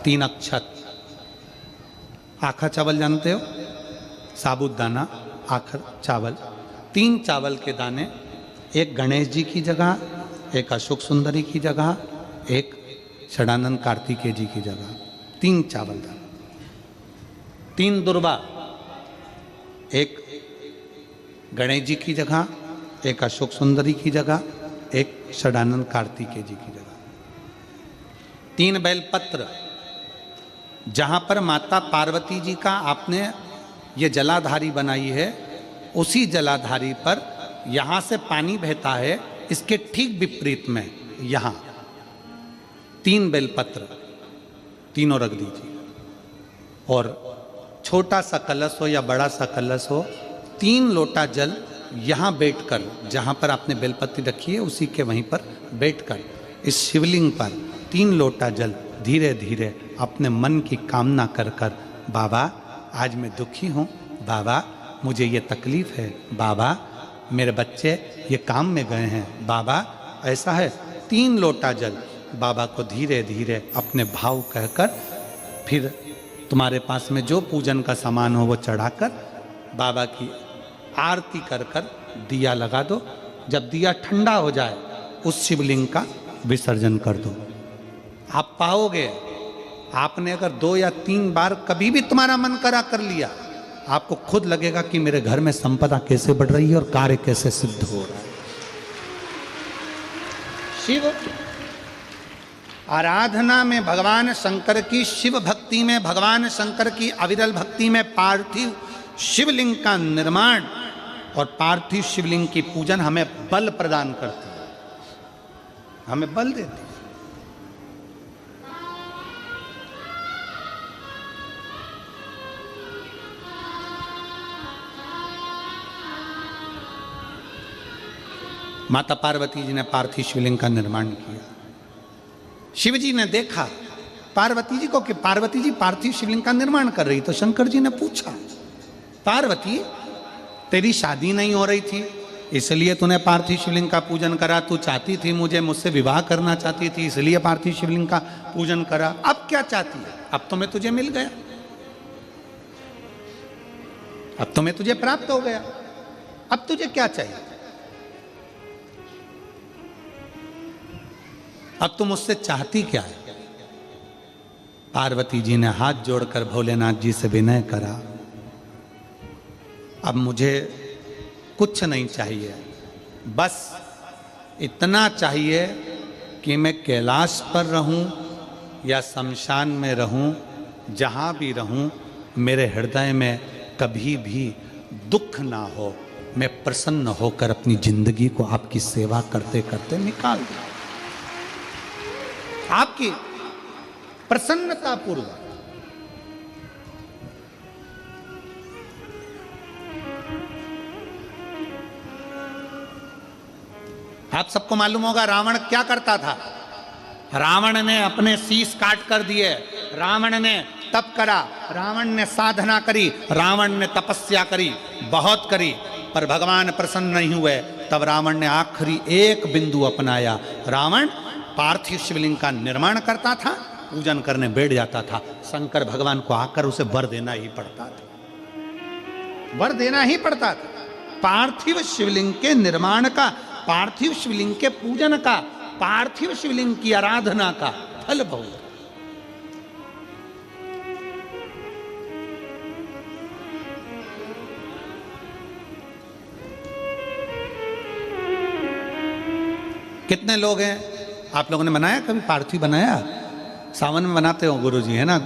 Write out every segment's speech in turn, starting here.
3 अक्षत, आखा चावल जानते हो, साबूदाना आखर चावल, 3 चावल के दाने, एक गणेश जी की जगह, एक अशोक सुंदरी की जगह, एक षडानंद कार्तिकेय जी की जगह, 3 चावल दाने, 3 दुर्वा, एक गणेश जी की जगह, एक अशोक सुंदरी की जगह, एक षडानंद कार्तिकेय जी की जगह, 3 बेलपत्र, जहां पर माता पार्वती जी का आपने ये जलाधारी बनाई है, उसी जलाधारी पर यहां से पानी बहता है, इसके ठीक विपरीत में यहां 3 बेलपत्र तीनों रख दीजिए। और छोटा सा कलश हो या बड़ा सा कलश हो, 3 लोटा जल यहाँ बैठकर, जहाँ पर आपने बेलपत्ती रखी है उसी के वहीं पर बैठकर इस शिवलिंग पर 3 लोटा जल धीरे धीरे अपने मन की कामना कर कर, बाबा आज मैं दुखी हूँ, बाबा मुझे ये तकलीफ है, बाबा मेरे बच्चे ये काम में गए हैं, बाबा ऐसा है, 3 लोटा जल बाबा को धीरे धीरे अपने भाव कहकर, फिर तुम्हारे पास में जो पूजन का सामान हो वो चढ़ाकर बाबा की आरती कर कर दिया लगा दो। जब दिया ठंडा हो जाए उस शिवलिंग का विसर्जन कर दो। आप पाओगे, आपने अगर 2 या 3 बार कभी भी तुम्हारा मन करा कर लिया, आपको खुद लगेगा कि मेरे घर में संपदा कैसे बढ़ रही है और कार्य कैसे सिद्ध हो रहा है। शिव आराधना में भगवान शंकर की, शिव भक्ति में भगवान शंकर की अविरल भक्ति में पार्थिव शिवलिंग का निर्माण और पार्थिव शिवलिंग की पूजन हमें बल प्रदान करती है, हमें बल देती है। माता पार्वती जी ने पार्थिव शिवलिंग का निर्माण किया। शिव जी ने देखा पार्वती जी को कि पार्वती जी पार्थिव शिवलिंग का निर्माण कर रही, तो शंकर जी ने पूछा, पार्वती तेरी शादी नहीं हो रही थी इसलिए तूने पार्थिव शिवलिंग का पूजन करा, तू चाहती थी मुझसे विवाह करना चाहती थी इसलिए पार्थिव शिवलिंग का पूजन करा, अब क्या चाहती है? अब तो मैं तुझे मिल गया, अब तो मैं तुझे प्राप्त हो गया, अब तुझे क्या चाहिए? अब तुम मुझसे चाहती क्या है? पार्वती जी ने हाथ जोड़कर भोलेनाथ जी से विनय करा, अब मुझे कुछ नहीं चाहिए, बस इतना चाहिए कि मैं कैलाश पर रहूं या शमशान में रहूं, जहां भी रहूं मेरे हृदय में कभी भी दुख ना हो, मैं प्रसन्न होकर अपनी जिंदगी को आपकी सेवा करते करते निकाल दूं, आपकी प्रसन्नता पूर्वक। आप सबको मालूम होगा रावण क्या करता था। रावण ने अपने शीश काट कर दिए, रावण ने तप करा, रावण ने साधना करी, रावण ने तपस्या करी, बहुत करी, पर भगवान प्रसन्न नहीं हुए। तब रावण ने आखिरी एक बिंदु अपनाया। रावण पार्थिव शिवलिंग का निर्माण करता था, पूजन करने बैठ जाता था। शंकर भगवान को आकर उसे वर देना ही पड़ता था, वर देना ही पड़ता था। पार्थिव शिवलिंग के निर्माण का, पार्थिव शिवलिंग के पूजन का, पार्थिव शिवलिंग की आराधना का फल भोग। कितने लोग हैं आप लोगों ने बनाया, कभी पार्थिव बनाया? सावन में बनाते हो गुरुजी, है ना,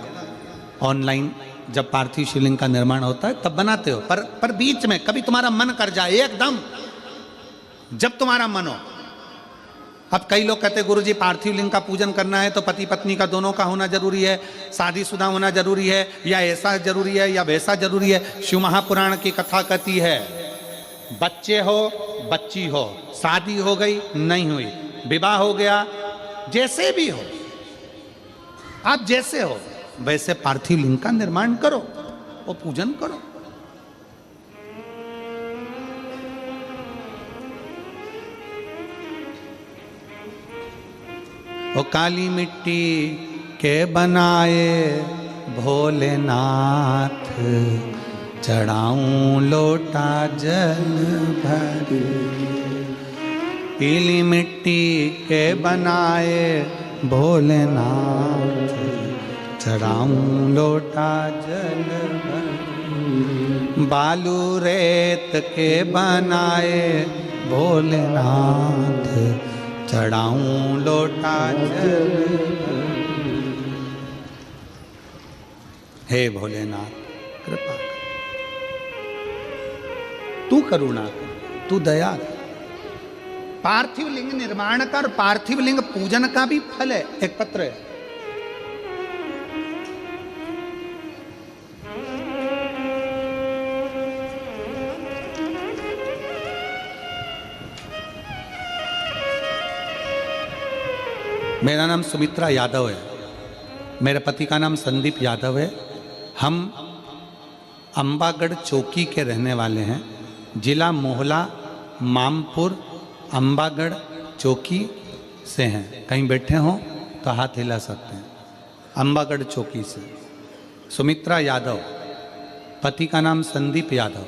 ऑनलाइन जब पार्थिव शिवलिंग का निर्माण होता है तब बनाते हो, पर बीच में कभी तुम्हारा मन कर जाए, एकदम जब तुम्हारा मन हो। अब कई लोग कहते हैं गुरुजी पार्थिव लिंग का पूजन करना है तो पति पत्नी का दोनों का होना जरूरी है, शादीशुदा होना जरूरी है, या ऐसा जरूरी है या वैसा जरूरी है। शिव महापुराण की कथा कहती है बच्चे हो बच्ची हो, शादी हो गई नहीं हुई, विवाह हो गया, जैसे भी हो, आप जैसे हो वैसे पार्थिव लिंग का निर्माण करो और पूजन करो। ओ काली मिट्टी के बनाए भोलेनाथ, चढ़ाऊं लोटा जल भर। पीली मिट्टी के बनाए भोलेनाथ, चढ़ाऊं लोटा जल भर। बालू रेत के बनाए भोलेनाथ, चढ़ाऊं लोटा जल भर। हे भोलेनाथ कृपा कर, तू करुणा कर, तू दया कर। पार्थिव लिंग निर्माण कर, पार्थिव लिंग पूजन का भी फल है। एक पत्र है, मेरा नाम सुमित्रा यादव है, मेरे पति का नाम संदीप यादव है। हम अंबागढ़ चौकी के रहने वाले हैं। जिला मोहला, मामपुर, अंबागढ़ चौकी से हैं। कहीं बैठे हों तो हाथ हिला सकते हैं। अंबागढ़ चौकी से। सुमित्रा यादव, पति का नाम संदीप यादव।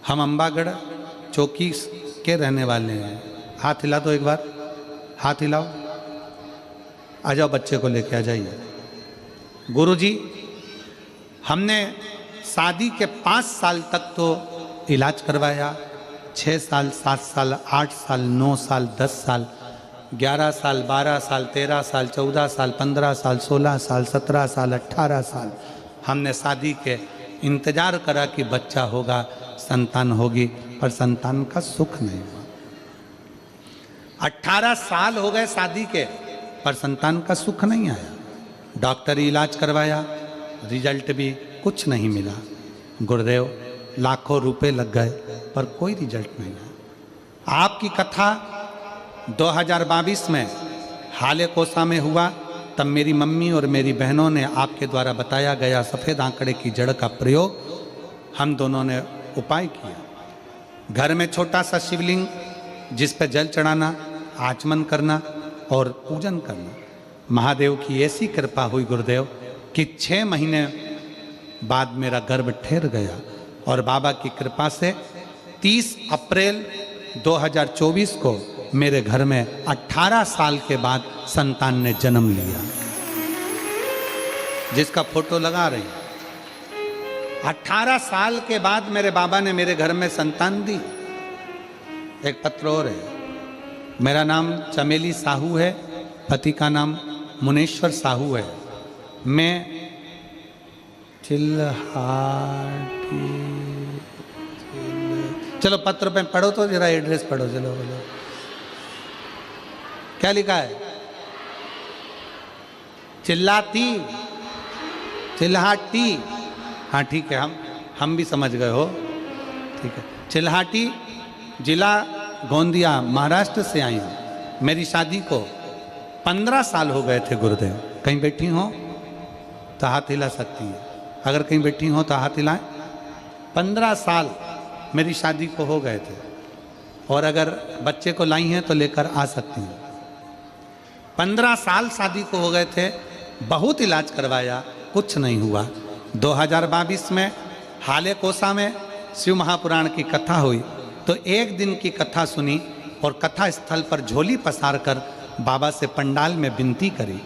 हम अंबागढ़ चौकी के रहने वाले हैं। हाथ हिला दो एक बार, हाथ हिलाओ। आ जाओ, बच्चे को लेके आ जाइए। गुरुजी, हमने शादी के 5 साल तक तो इलाज करवाया। 6 साल, 7 साल, 8 साल, 9 साल, 10 साल, 11 साल, 12 साल, 13 साल, 14 साल, 15 साल, 16 साल, 17 साल, 18 साल हमने शादी के इंतजार करा कि बच्चा होगा, संतान होगी, पर संतान का सुख नहीं हुआ। 18 साल हो गए शादी के, पर संतान का सुख नहीं आया। डॉक्टरी इलाज करवाया, रिजल्ट भी कुछ नहीं मिला। गुरुदेव, लाखों रुपए लग गए, पर कोई रिजल्ट नहीं आया। आपकी कथा 2022 में हाले कोसा में हुआ। तब मेरी मम्मी और मेरी बहनों ने आपके द्वारा बताया गया सफ़ेद आंकड़े की जड़ का प्रयोग हम दोनों ने उपाय किया। घर में छोटा सा शिवलिंग, जिस पर जल चढ़ाना, आचमन करना और पूजन करना। महादेव की ऐसी कृपा हुई गुरुदेव कि 6 महीने बाद मेरा गर्भ ठहर गया और बाबा की कृपा से 30 अप्रैल 2024 को मेरे घर में 18 साल के बाद संतान ने जन्म लिया, जिसका फोटो लगा रही। 18 साल के बाद मेरे बाबा ने मेरे घर में संतान दी। एक पत्र और है, मेरा नाम चमेली साहू है, पति का नाम मुनेश्वर साहू है। मैं चलो पत्र पे पढ़ो तो जरा, एड्रेस पढ़ो। चलो बोलो, क्या लिखा है? चिल्लाती, चिल्हाटी। हाँ ठीक है, हम भी समझ गए हो। ठीक है, चिल्हाटी, जिला गोंदिया, महाराष्ट्र से आई हूँ। मेरी शादी को 15 साल हो गए थे गुरुदेव। कहीं बैठी हो तो हाथ हिला सकती हैं, अगर कहीं बैठी हो तो हाथ हिलाएं। 15 साल मेरी शादी को हो गए थे, और अगर बच्चे को लाई हैं तो लेकर आ सकती हैं। 15 साल शादी को हो गए थे, बहुत इलाज करवाया, कुछ नहीं हुआ। 2022 में हाले कोसा में शिव महापुराण की कथा हुई, तो एक दिन की कथा सुनी और कथा स्थल पर झोली पसार कर बाबा से पंडाल में विनती करी।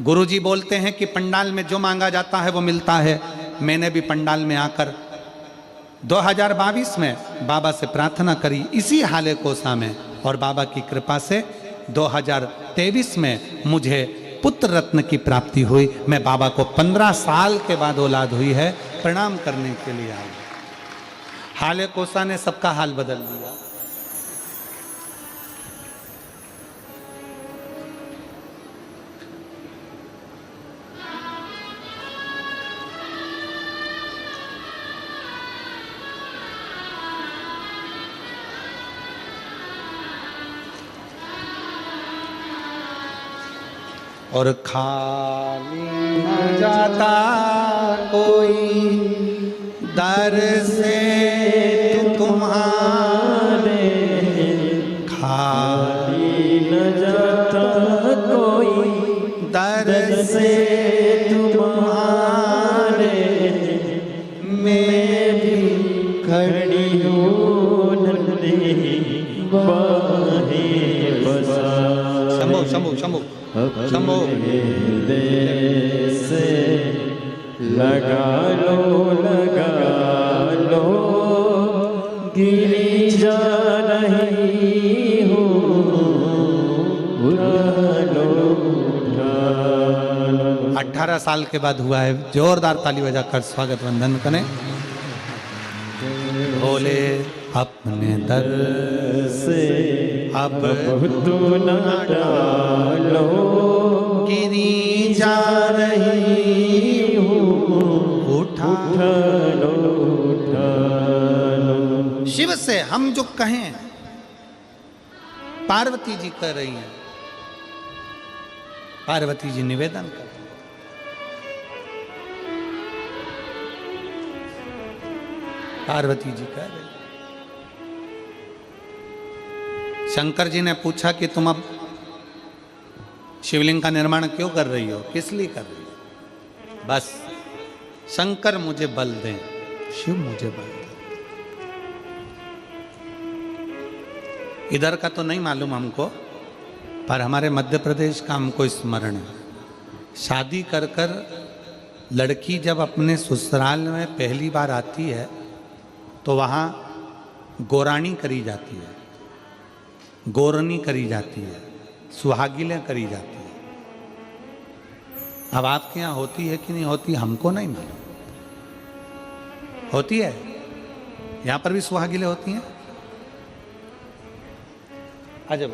गुरुजी बोलते हैं कि पंडाल में जो मांगा जाता है वो मिलता है। मैंने भी पंडाल में आकर 2022 में बाबा से प्रार्थना करी इसी हाले कोसा में, और बाबा की कृपा से 2023 में मुझे पुत्र रत्न की प्राप्ति हुई। मैं बाबा को 15 साल के बाद औलाद हुई है, प्रणाम करने के लिए आई। हाले कोसा ने सबका हाल बदल दिया। और खाली न जाता कोई दर से तुम्हारे, खाली न जाता कोई से तुम्हारे मैं भी खड़ी हूँ नंदी बाहें बसा। शंभो शंभो शंभो शंभो। से लगा लो गिरी जा रही हूँ उठा लो। 18 साल के बाद हुआ है। जोरदार ताली बजाकर स्वागत वंदन करें। बोले अपने दर से अब तू न डालो गिरी जा रही हूँ उठा। उठा लो। शिव से हम जो कहें पार्वती जी कर रही हैं, पार्वती जी निवेदन कर रही हैं। पार्वती जी कह रही। शंकर जी ने पूछा कि तुम अब शिवलिंग का निर्माण क्यों कर रही हो, किस लिए कर रही हो? बस शंकर मुझे बल दें, शिव मुझे बल दें। इधर का तो नहीं मालूम हमको, पर हमारे मध्य प्रदेश का हमको स्मरण है। शादी कर कर लड़की जब अपने ससुराल में पहली बार आती है तो वहाँ गोरानी करी जाती है, गोरनी करी जाती है, सुहागिलें करी जाती है। अब आपके यहाँ होती है कि नहीं होती हमको नहीं मालूम। होती है, यहाँ पर भी सुहागिलें होती हैं। अजब।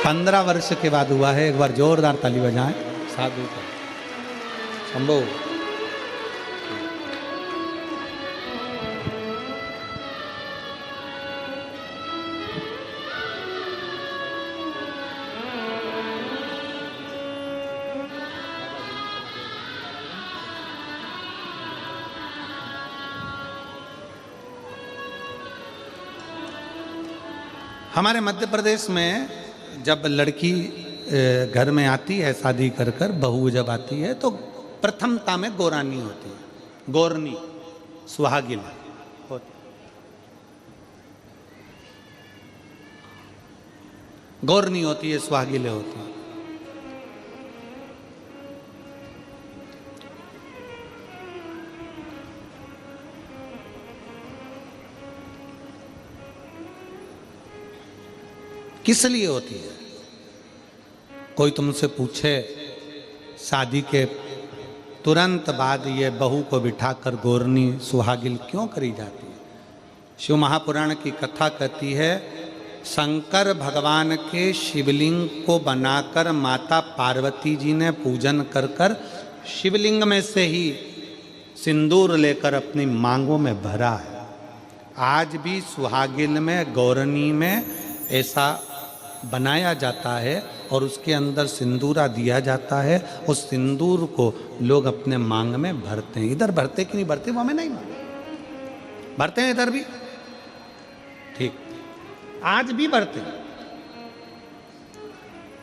15 वर्ष के बाद हुआ है। एक बार जोरदार ताली बजाएं साधु का। शंभो। हमारे मध्य प्रदेश में जब लड़की घर में आती है शादी कर कर, बहू जब आती है तो प्रथमता में गोरानी होती है, गोरनी सुहागिन होती। गोरनी होती है, सुहागिले होती है। किस लिए होती है? कोई तुमसे पूछे शादी के तुरंत बाद ये बहू को बिठाकर गोरनी सुहागिल क्यों करी जाती है? शिव महापुराण की कथा कहती है, शंकर भगवान के शिवलिंग को बनाकर माता पार्वती जी ने पूजन कर कर शिवलिंग में से ही सिंदूर लेकर अपनी मांगों में भरा है। आज भी सुहागिल में, गौरनी में ऐसा बनाया जाता है और उसके अंदर सिंदूरा दिया जाता है। उस सिंदूर को लोग अपने मांग में भरते हैं। इधर भरते कि नहीं भरते वो हमें नहीं मालूम। भरते हैं इधर भी, ठीक, आज भी भरते हैं।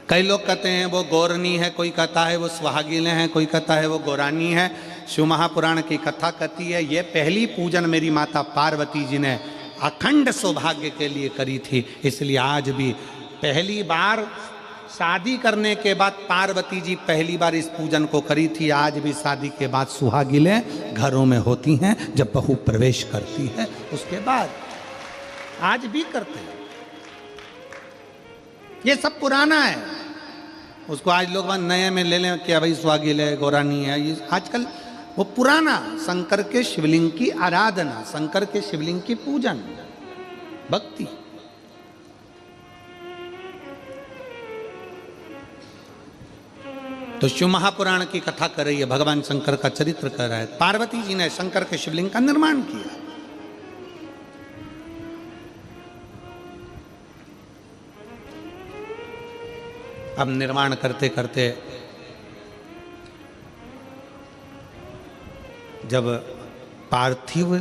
कई लोग कहते हैं वो गौरनी है, कोई कहता है वो सुहागिलें हैं, कोई कहता है वो गौरानी है। शिव महापुराण की कथा कहती है ये पहली पूजन मेरी माता पार्वती जी ने अखंड सौभाग्य के लिए करी थी। इसलिए आज भी पहली बार शादी करने के बाद पार्वती जी पहली बार इस पूजन को करी थी। आज भी शादी के बाद सुहागिलें घरों में होती हैं, जब बहू प्रवेश करती है उसके बाद आज भी करते हैं। ये सब पुराना है, उसको आज लोग नए में ले लें कि भाई सुहागिल है, गौरानी है। ये आजकल वो पुराना शंकर के शिवलिंग की आराधना, शंकर के शिवलिंग की पूजन, भक्ति। तो शिव महापुराण की कथा कर रही है, भगवान शंकर का चरित्र कर रहा है। पार्वती जी ने शंकर के शिवलिंग का निर्माण किया। अब निर्माण करते करते जब पार्थिव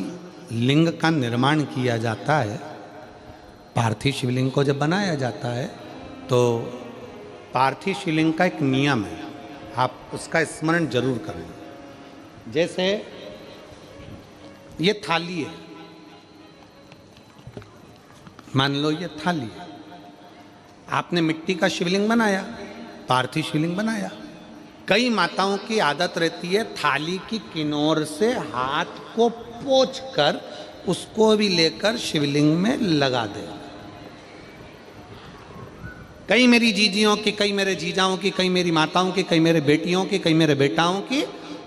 लिंग का निर्माण किया जाता है, पार्थिव शिवलिंग को जब बनाया जाता है तो पार्थिव शिवलिंग का एक नियम है, आप उसका स्मरण जरूर करना। जैसे ये थाली है, मान लो ये थाली है, आपने मिट्टी का शिवलिंग बनाया, पार्थिव शिवलिंग बनाया। कई माताओं की आदत रहती है थाली की किनार से हाथ को पोंछकर उसको भी लेकर शिवलिंग में लगा दे। कई मेरी जीजियों की, कई मेरे जीजाओं की, कई मेरी माताओं की, कई मेरे बेटियों की, कई मेरे बेटाओं की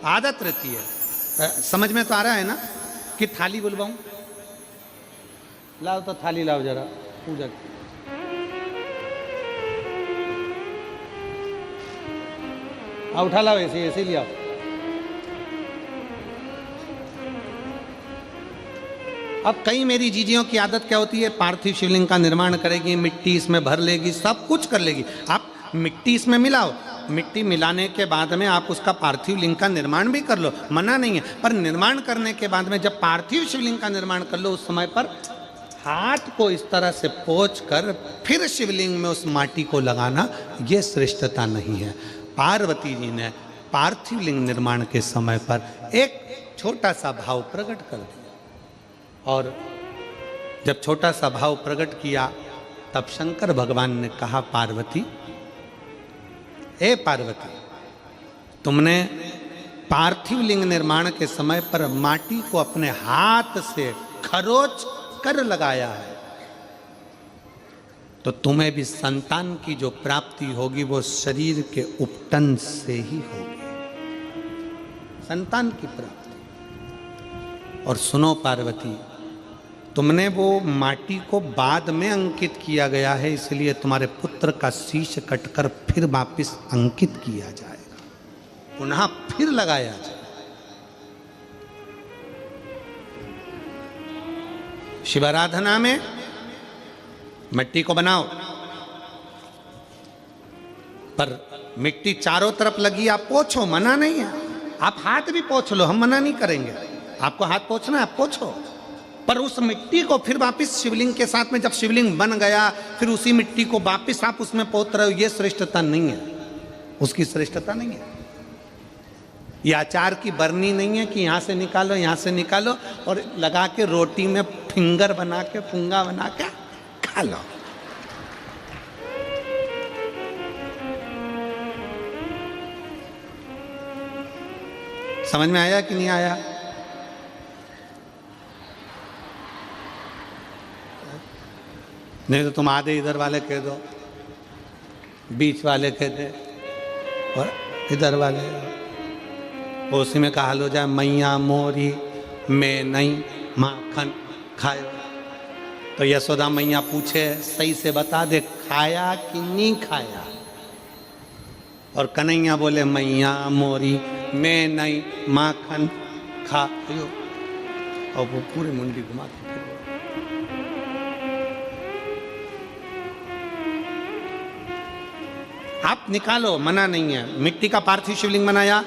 आदत रहती है। समझ में तो आ रहा है ना कि थाली बुलवाऊं? लाओ तो थाली लाओ जरा पूजा की। उठा लाओ, ऐसे ऐसे लिया। अब कई मेरी जीजियों की आदत क्या होती है, पार्थिव शिवलिंग का निर्माण करेगी, मिट्टी इसमें भर लेगी, सब कुछ कर लेगी। आप मिट्टी इसमें मिलाओ, मिट्टी मिलाने के बाद में आप उसका पार्थिव लिंग का निर्माण भी कर लो, मना नहीं है। पर निर्माण करने के बाद में जब पार्थिव शिवलिंग का निर्माण कर लो, उस समय पर हाथ को इस तरह से पोंछ कर फिर शिवलिंग में उस माटी को लगाना, ये श्रेष्ठता नहीं है। पार्वती जी ने पार्थिव लिंग निर्माण के समय पर एक छोटा सा भाव प्रकट कर दिया, और जब छोटा सा भाव प्रकट किया तब शंकर भगवान ने कहा, पार्वती, ए पार्वती, तुमने पार्थिव लिंग निर्माण के समय पर माटी को अपने हाथ से खरोच कर लगाया है, तो तुम्हें भी संतान की जो प्राप्ति होगी वो शरीर के उपटन से ही होगी, संतान की प्राप्ति। और सुनो पार्वती, तुमने वो माटी को बाद में अंकित किया गया है, इसलिए तुम्हारे पुत्र का शीश कटकर फिर वापिस अंकित किया जाएगा, पुनः फिर लगाया जाएगा। शिवाराधना में मिट्टी को बनाओ, पर मिट्टी चारों तरफ लगी, आप पोंछो, मना नहीं है। आप हाथ भी पोंछ लो, हम मना नहीं करेंगे। आपको हाथ पोंछना है, आप पोंछो, पर उस मिट्टी को फिर वापस शिवलिंग के साथ में, जब शिवलिंग बन गया फिर उसी मिट्टी को वापस आप उसमें पोत रहे हो, ये श्रेष्ठता नहीं है, उसकी श्रेष्ठता नहीं है। ये अचार की बरनी नहीं है कि यहाँ से निकालो, यहाँ से निकालो और लगा के रोटी में फिंगर बना के, फुंगा बना के खा लो। समझ में आया कि नहीं आया? नहीं तो तुम आधे इधर वाले कह दो, बीच वाले कह दे और इधर वाले, उसी में कहा लो जाए, मैया मोरी में नहीं माखन खायो। तो यशोदा मैया पूछे, सही से बता दे, खाया कि नहीं खाया? और कन्हैया बोले, मैया मोरी में नहीं माखन खायो, और वो पूरी मुंडी घुमा के फिर आप निकालो, मना नहीं है। मिट्टी का पार्थिव शिवलिंग बनाया,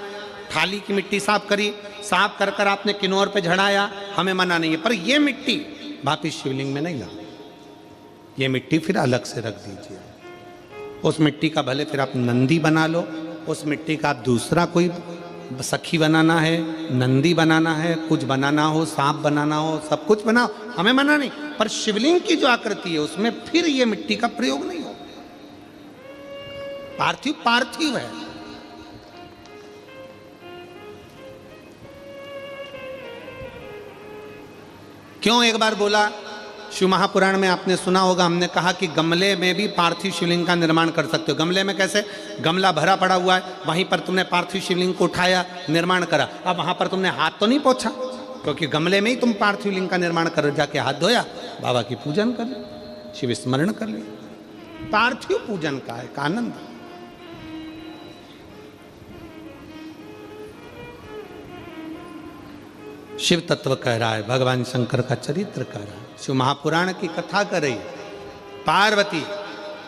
थाली की मिट्टी साफ करी, साफ कर कर आपने किन्नौर पे झड़ाया, हमें मना नहीं है। पर ये मिट्टी वापिस शिवलिंग में नहीं लगा, ये मिट्टी फिर अलग से रख दीजिए। उस मिट्टी का भले फिर आप नंदी बना लो, उस मिट्टी का आप दूसरा कोई सखी बनाना है, नंदी बनाना है, कुछ बनाना हो, सांप बनाना हो, सब कुछ बनाओ, हमें मना नहीं। पर शिवलिंग की जो आकृति है उसमें फिर ये मिट्टी का प्रयोग नहीं हो। पार्थिव पार्थिव है। क्यों एक बार बोला, शिव महापुराण में आपने सुना होगा, हमने कहा कि गमले में भी पार्थिव शिवलिंग का निर्माण कर सकते हो। गमले में कैसे? गमला भरा पड़ा हुआ है, वहीं पर तुमने पार्थिव शिवलिंग को उठाया, निर्माण करा। अब वहां पर तुमने हाथ तो नहीं पोंछा, क्योंकि गमले में ही तुम पार्थिव लिंग का निर्माण कर, जाके हाथ धोया, बाबा की पूजन कर ली, शिव स्मरण कर ली। पार्थिव पूजन का एक आनंद। शिव तत्व कह रहा है, भगवान शंकर का चरित्र कह रहा है, शिव महापुराण की कथा कर रही। पार्वती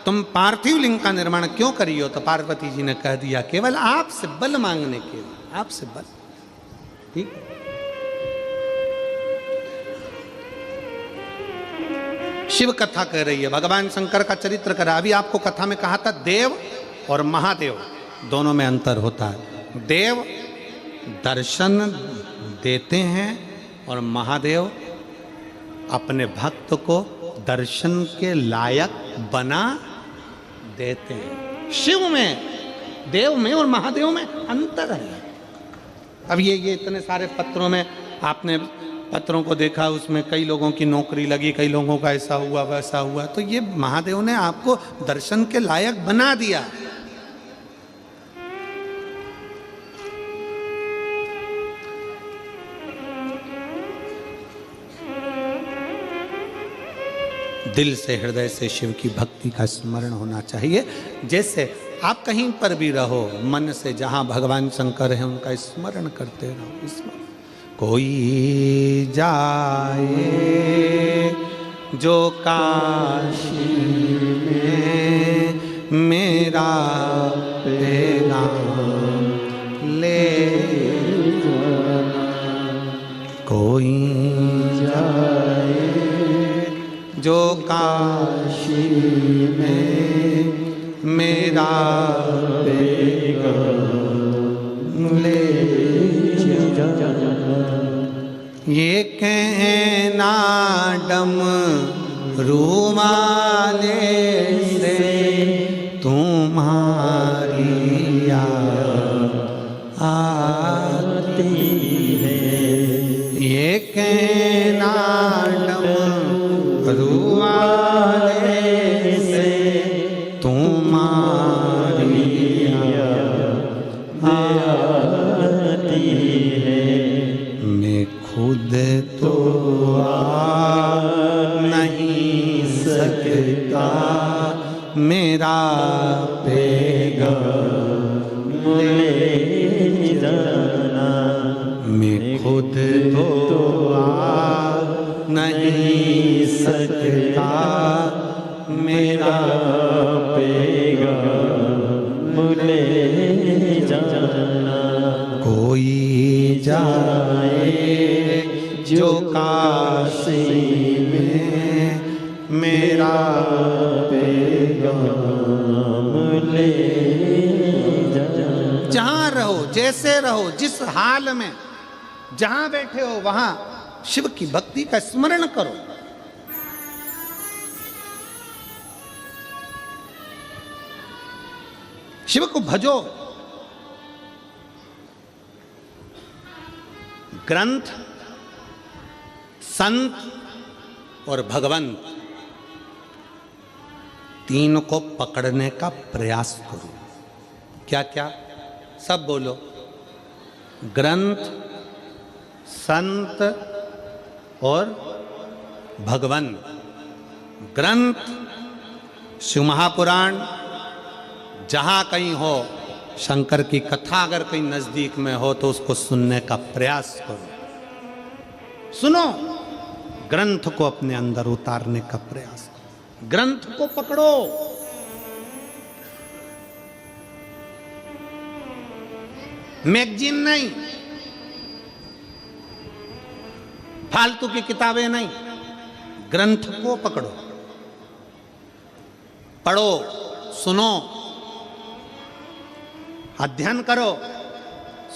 तुम पार्थिव लिंग का निर्माण क्यों करी हो? तो पार्वती जी ने कह दिया केवल आपसे बल मांगने के लिए, आपसे बल। ठीक, शिव कथा कह रही है, भगवान शंकर का चरित्र कर रहा है। अभी आपको कथा में कहा था देव और महादेव दोनों में अंतर होता है। देव दर्शन देते हैं और महादेव अपने भक्त को दर्शन के लायक बना देते हैं। शिव में, देव में और महादेव में अंतर है। अब ये इतने सारे पत्रों में आपने पत्रों को देखा, उसमें कई लोगों की नौकरी लगी, कई लोगों का ऐसा हुआ वैसा हुआ, तो ये महादेव ने आपको दर्शन के लायक बना दिया। दिल से, हृदय से शिव की भक्ति का स्मरण होना चाहिए। जैसे आप कहीं पर भी रहो, मन से जहां भगवान शंकर है उनका स्मरण करते रहो। स्मरण। कोई जाए जो काशी में मेरा पैगाम ले जाना, कोई जाए जो काशी में मेरा पैगाम ले जाना, ये कहना डम रूमाले से तुम्हारी याद आती है, ये कहना डम रूमाले से तुम्हारी याद आती है, मैं खुद तो आ नहीं सकता, मेरा पैगाम ले जाना, मैं खुद तो आ नहीं सकता, मेरा पैगाम ले जाना, कोई जाए जो काशी में मेरा पैगाम ले जाना। जहां रहो, जैसे रहो, जिस हाल में जहां बैठे हो वहां शिव की भक्ति का स्मरण करो। शिव को भजो। ग्रंथ, संत और भगवंत तीनों को पकड़ने का प्रयास करो। क्या क्या? सब बोलो। ग्रंथ, संत और भगवंत। ग्रंथ, शिव महापुराण, जहां कहीं हो शंकर की कथा अगर कहीं नजदीक में हो तो उसको सुनने का प्रयास करो। सुनो, ग्रंथ को अपने अंदर उतारने का प्रयास करो। ग्रंथ को पकड़ो। मैगजीन नहीं, फालतू की किताबें नहीं, ग्रंथ को पकड़ो, पढ़ो, सुनो, अध्ययन करो।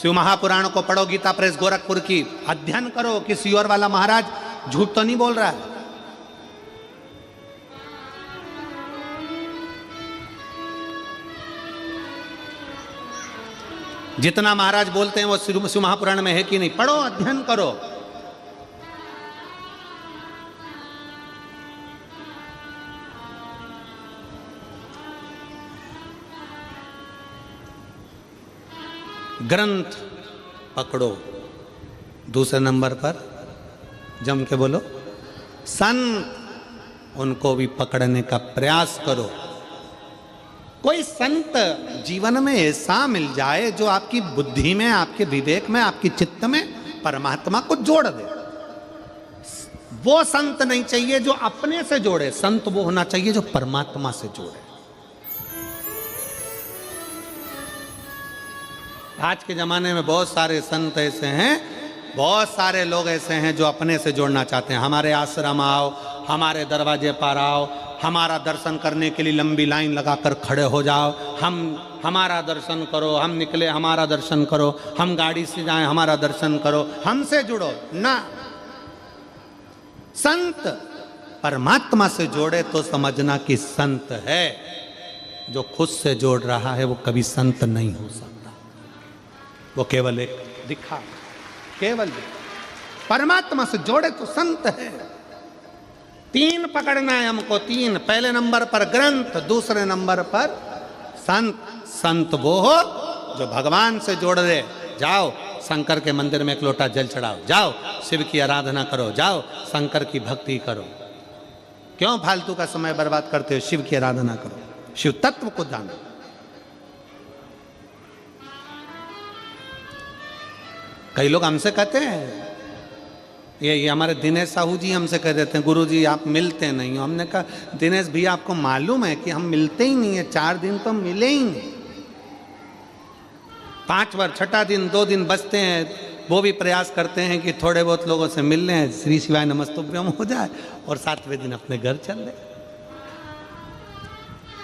शिव महापुराण को पढ़ो, गीता प्रेस गोरखपुर की, अध्ययन करो कि सियोर वाला महाराज झूठ तो नहीं बोल रहा है। जितना महाराज बोलते हैं वो शिव महापुराण में है कि नहीं, पढ़ो, अध्ययन करो। ग्रंथ पकड़ो। दूसरे नंबर पर जम के बोलो संत, उनको भी पकड़ने का प्रयास करो। कोई संत जीवन में ऐसा मिल जाए जो आपकी बुद्धि में, आपके विवेक में, आपकी चित्त में परमात्मा को जोड़ दे। वो संत नहीं चाहिए जो अपने से जोड़े, संत वो होना चाहिए जो परमात्मा से जोड़े। आज के ज़माने में बहुत सारे संत ऐसे हैं, बहुत सारे लोग ऐसे हैं जो अपने से जोड़ना चाहते हैं। हमारे आश्रम आओ, हमारे दरवाजे पर आओ, हमारा दर्शन करने के लिए लंबी लाइन लगाकर खड़े हो जाओ, हमारा दर्शन करो, हम निकले हमारा दर्शन करो, हम गाड़ी से जाएं हमारा दर्शन करो, हमसे जुड़ो ना। संत परमात्मा से जोड़े तो समझना कि संत है। जो खुद से जोड़ रहा है वो कभी संत नहीं हो सकता, वो केवल एक दिखा, केवल परमात्मा से जोड़े तो संत है। 3 पकड़ना है हमको, 3। पहले नंबर पर ग्रंथ, दूसरे नंबर पर संत। संत वो हो जो भगवान से जोड़ दे। जाओ शंकर के मंदिर में एक लोटा जल चढ़ाओ, जाओ शिव की आराधना करो, जाओ शंकर की भक्ति करो। क्यों फालतू का समय बर्बाद करते हो? शिव की आराधना करो, शिव तत्व को जानो। कई लोग हमसे कहते हैं, ये हमारे दिनेश साहू जी हमसे कह देते हैं, गुरु जी आप मिलते नहीं हो। हमने कहा दिनेश भैया आपको मालूम है कि हम मिलते ही नहीं है, 4 दिन तो मिले ही नहीं। 5 बार, 6ठा दिन 2 दिन बचते हैं, वो भी प्रयास करते हैं कि थोड़े बहुत लोगों से मिल लें, श्री शिवाय नमस्तुभ्यम हो जाए और 7वें दिन अपने घर चल रहे।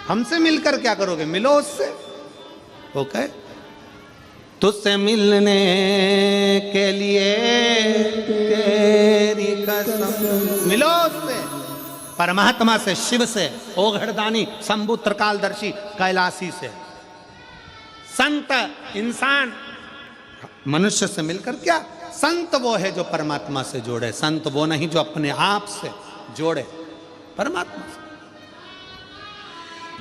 हमसे मिलकर क्या करोगे? मिलो उससे। ओके, तुझसे मिलने के लिए तेरी कसम, मिलो उससे, परमात्मा से, शिव से, ओघड़दानी, शंभु त्रिकालदर्शी, कैलाशी से। संत इंसान मनुष्य से मिलकर क्या? संत वो है जो परमात्मा से जोड़े, संत वो नहीं जो अपने आप से जोड़े परमात्मा से।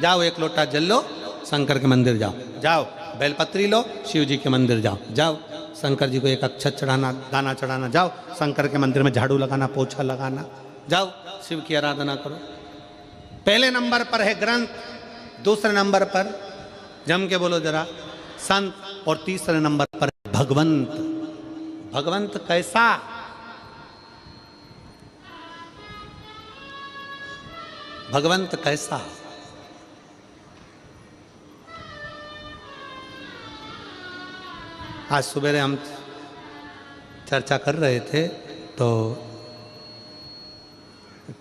जाओ एक लोटा जल लो, शंकर के मंदिर जाओ, जाओ बेलपत्री लो, शिव जी के मंदिर जाओ, जाओ शंकर जी को एक अक्षत चढ़ाना, दाना चढ़ाना, जाओ शंकर के मंदिर में झाड़ू लगाना, पोछा लगाना, जाओ शिव की आराधना करो। पहले नंबर पर है ग्रंथ, दूसरे नंबर पर जम के बोलो जरा संत, और तीसरे नंबर पर भगवंत। भगवंत कैसा? भगवंत कैसा? आज सुबह हम चर्चा कर रहे थे तो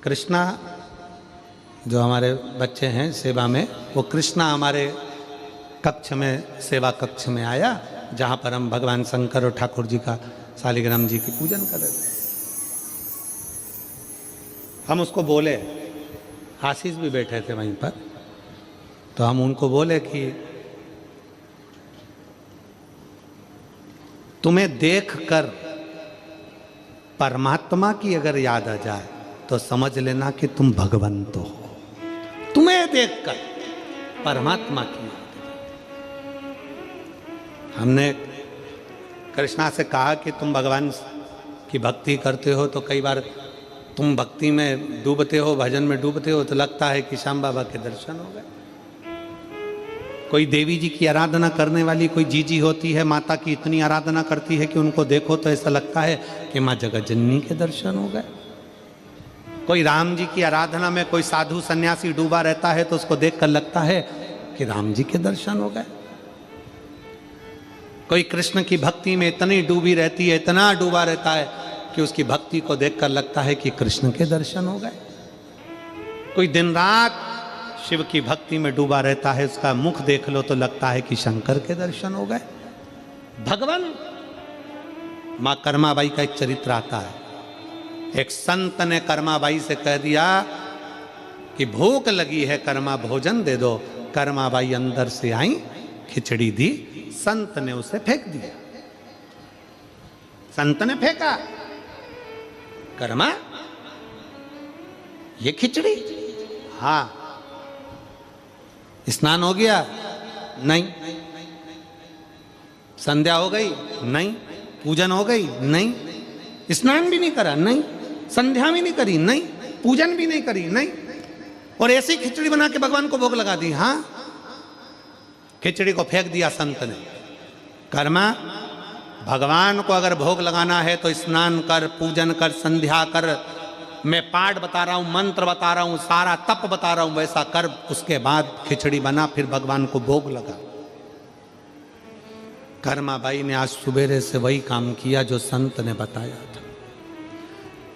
कृष्णा जो हमारे बच्चे हैं सेवा में, वो कृष्णा हमारे कक्ष में, सेवा कक्ष में आया, जहाँ पर हम भगवान शंकर और ठाकुर जी का, शालिग्राम जी की पूजन कर रहे थे। हम उसको बोले, आशीष भी बैठे थे वहीं पर, तो हम उनको बोले कि तुम्हें देखकर परमात्मा की अगर याद आ जाए तो समझ लेना कि तुम भगवंत हो। तुम्हें देखकर परमात्मा की याद। हमने कृष्णा से कहा कि तुम भगवान की भक्ति करते हो तो कई बार तुम भक्ति में डूबते हो, भजन में डूबते हो, तो लगता है कि श्याम बाबा के दर्शन हो गए। कोई देवी जी की आराधना करने वाली कोई जीजी होती है, माता की इतनी आराधना करती है कि उनको देखो तो ऐसा लगता है कि माँ जगत जननी के दर्शन हो गए। कोई राम जी की आराधना में कोई साधु सन्यासी डूबा रहता है तो उसको देखकर लगता है कि राम जी के दर्शन हो गए। कोई कृष्ण की भक्ति में इतनी डूबी रहती है, इतना डूबा रहता है कि उसकी भक्ति को देखकर लगता है कि कृष्ण के दर्शन हो गए। कोई दिन रात शिव की भक्ति में डूबा रहता है, उसका मुख देख लो तो लगता है कि शंकर के दर्शन हो गए। भगवान मां कर्माबाई का एक चरित्र आता है। एक संत ने कर्माबाई से कह दिया कि भूख लगी है, कर्मा भोजन दे दो। कर्माबाई अंदर से आई, खिचड़ी दी, संत ने उसे फेंक दिया। संत ने फेंका, कर्मा ये खिचड़ी? हाँ। स्नान हो गया? नहीं। संध्या हो गई? नहीं। पूजन हो गई? नहीं। स्नान भी नहीं करा? नहीं। संध्या भी नहीं करी? नहीं। पूजन भी नहीं करी? नहीं। और ऐसी खिचड़ी बना के भगवान को भोग लगा दी? हाँ। खिचड़ी को फेंक दिया संत ने। कर्मा, भगवान को अगर भोग लगाना है तो स्नान कर, पूजन कर, संध्या कर, मैं पाठ बता रहा हूं, मंत्र बता रहा हूं, सारा तप बता रहा हूं, वैसा कर। उसके बाद खिचड़ी बना, फिर भगवान को भोग लगा। कर्माबाई ने आज सुबेरे से वही काम किया जो संत ने बताया था।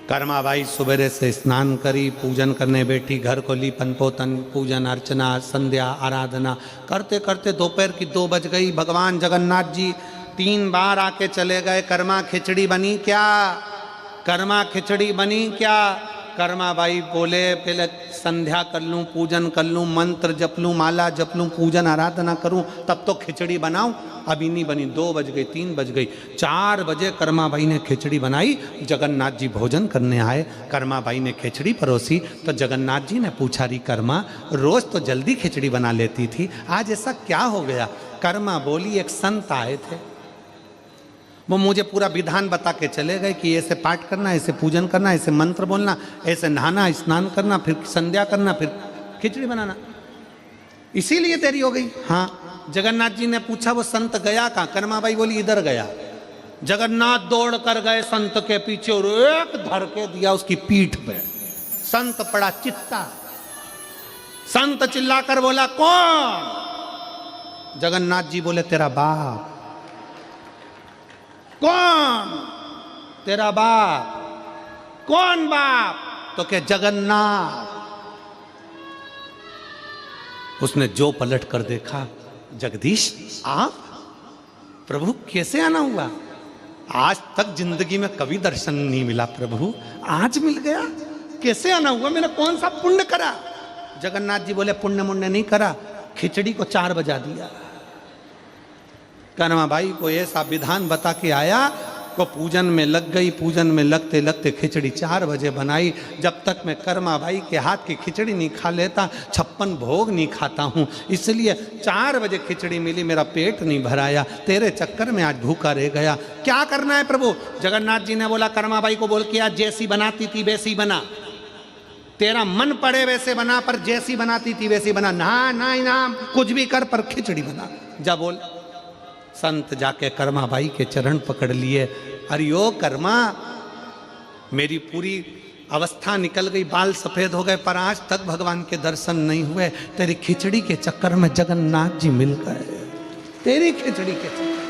कर्माबाई सुबेरे से स्नान करी, पूजन करने बैठी, घर को लीपन पोतन, पूजन अर्चना, संध्या आराधना करते करते दोपहर की 2 बज गई। भगवान जगन्नाथ जी 3 बार आके चले गए। कर्मा खिचड़ी बनी क्या? कर्मा खिचड़ी बनी क्या? कर्माबाई बोले पहले संध्या कर लूँ, पूजन कर लूँ, मंत्र जप लूँ, माला जप लूँ, पूजन आराधना करूँ, तब तो खिचड़ी बनाऊँ। अभी नहीं बनी। 2 बज गई, 3 बज गई, 4 बजे कर्माबाई ने खिचड़ी बनाई। जगन्नाथ जी भोजन करने आए। कर्माबाई ने खिचड़ी परोसी तो जगन्नाथ जी ने पूछा, री कर्मा रोज तो जल्दी खिचड़ी बना लेती थी, आज ऐसा क्या हो गया? कर्मा बोली, एक संत आए थे, वो मुझे पूरा विधान बता के चले गए कि ऐसे पाठ करना, ऐसे पूजन करना, ऐसे मंत्र बोलना, ऐसे नहाना, स्नान करना, फिर संध्या करना, फिर खिचड़ी बनाना, इसीलिए देरी हो गई। हाँ। जगन्नाथ जी ने पूछा, वो संत गया कहाँ? कर्माबाई बोली, इधर गया। जगन्नाथ दौड़ कर गए संत के पीछे और एक धर के दिया उसकी पीठ पे। संत पड़ा चित्ता। संत चिल्लाकर बोला, कौन? जगन्नाथ जी बोले, तेरा बाप। कौन? तेरा बाप। कौन बाप? तो क्या? जगन्नाथ। उसने जो पलट कर देखा, जगदीश आप? प्रभु कैसे आना हुआ? आज तक जिंदगी में कभी दर्शन नहीं मिला प्रभु, आज मिल गया। कैसे आना हुआ? मैंने कौन सा पुण्य करा? जगन्नाथ जी बोले, पुण्य मुण्य नहीं करा, खिचड़ी को 4 बजा दिया। कर्माबाई को ऐसा विधान बता के आया, को पूजन में लग गई। पूजन में लगते लगते खिचड़ी 4 बजे बनाई। जब तक मैं कर्माबाई के हाथ की खिचड़ी नहीं खा लेता, 56 भोग नहीं खाता हूँ, इसलिए 4 बजे खिचड़ी मिली, मेरा पेट नहीं भराया। तेरे चक्कर में आज भूखा रह गया। क्या करना है प्रभु? जगन्नाथ जी ने बोला, कर्माबाई को बोल के आज जैसी बनाती थी वैसी बना, तेरा मन पड़े वैसे बना, पर जैसी बनाती थी वैसी बना। ना कुछ भी कर, पर खिचड़ी बना। जा बोल। संत जाके कर्माबाई के चरण पकड़ लिए। अरे ओ कर्मा, मेरी पूरी अवस्था निकल गई, बाल सफेद हो गए, पर आज तक भगवान के दर्शन नहीं हुए। तेरी खिचड़ी के चक्कर में जगन्नाथ जी मिल गए। तेरी खिचड़ी के चक्कर।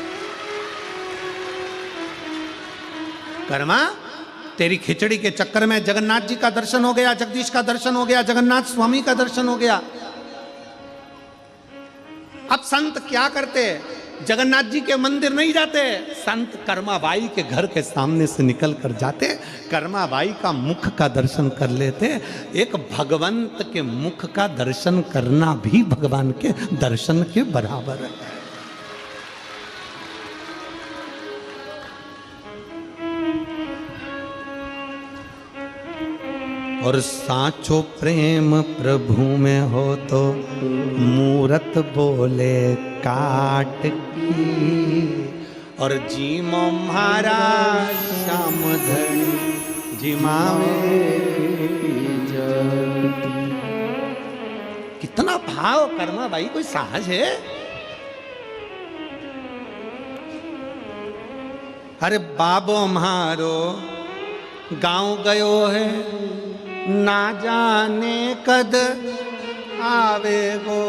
कर्मा, तेरी खिचड़ी के चक्कर में जगन्नाथ जी का दर्शन हो गया, जगदीश का दर्शन हो गया, जगन्नाथ स्वामी का दर्शन हो गया। अब संत क्या करते? जगन्नाथ जी के मंदिर नहीं जाते, संत कर्माबाई के घर के सामने से निकल कर जाते, कर्माबाई का मुख का दर्शन कर लेते। एक भगवंत के मुख का दर्शन करना भी भगवान के दर्शन के बराबर है। और साचो प्रेम प्रभु में हो तो मूरत बोले काट की। और जीमो महाराज श्याम धनी जिमावे। कितना भाव कर्माबाई, कोई साहस है? अरे बाबो मारो गांव गयो है, ना जाने कद आवेगो।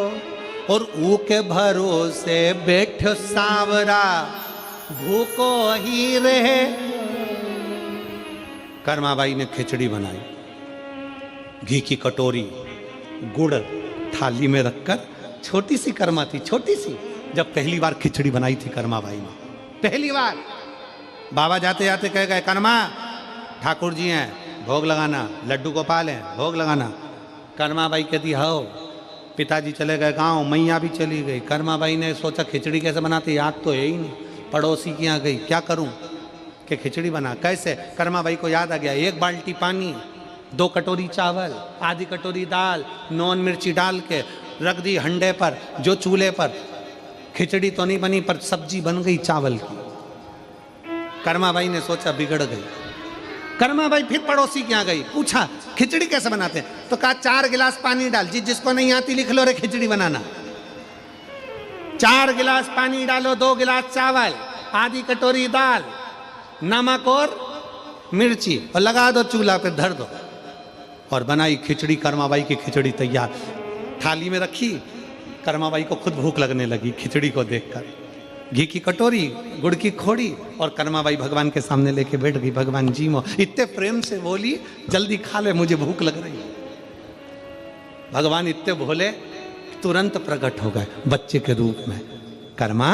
और ऊके भरोसे बैठो सांवरा, भूको ही रहे। कर्माबाई ने खिचड़ी बनाई, घी की कटोरी, गुड़ थाली में रखकर। छोटी सी कर्मा थी, छोटी सी, जब पहली बार खिचड़ी बनाई थी कर्माबाई ने, पहली बार। बाबा जाते जाते कह गए, कर्मा ठाकुर जी हैं, भोग लगाना, लड्डू गोपाल हैं, भोग लगाना। कर्माबाई कहती, हो। पिताजी चले गए गांव, मैया भी चली गई। कर्माबाई ने सोचा खिचड़ी कैसे बनाती, याद तो है ही नहीं। पड़ोसी के यहाँ गई, क्या करूं कि खिचड़ी बना, कैसे? कर्माबाई को याद आ गया, 1 बाल्टी पानी, 2 कटोरी चावल, आधी कटोरी दाल, नॉन मिर्ची डाल के रख दी हंडे पर, जो चूल्हे पर। खिचड़ी तो नहीं बनी, पर सब्जी बन गई चावल की। कर्माबाई ने सोचा बिगड़ गई। कर्माबाई फिर पड़ोसी के यहाँ गई, पूछा खिचड़ी कैसे बनाते हैं? तो कहा 4 गिलास पानी डाल, जिसको नहीं आती लिख लो रे खिचड़ी बनाना। 4 गिलास पानी डालो, 2 गिलास चावल, आधी कटोरी दाल, नमक और मिर्ची, और लगा दो चूल्हा पे, धर दो। और बनाई खिचड़ी। कर्माबाई की खिचड़ी तैयार, थाली में रखी। कर्माबाई को खुद भूख लगने लगी खिचड़ी को देखकर। घी की कटोरी, गुड़ की खोड़ी, और कर्माबाई भगवान के सामने लेके बैठ गई। भगवान जी मो इतने प्रेम से बोली, जल्दी खा ले, मुझे भूख लग रही है। भगवान इतने भोले, तुरंत प्रकट हो गए बच्चे के रूप में। कर्मा,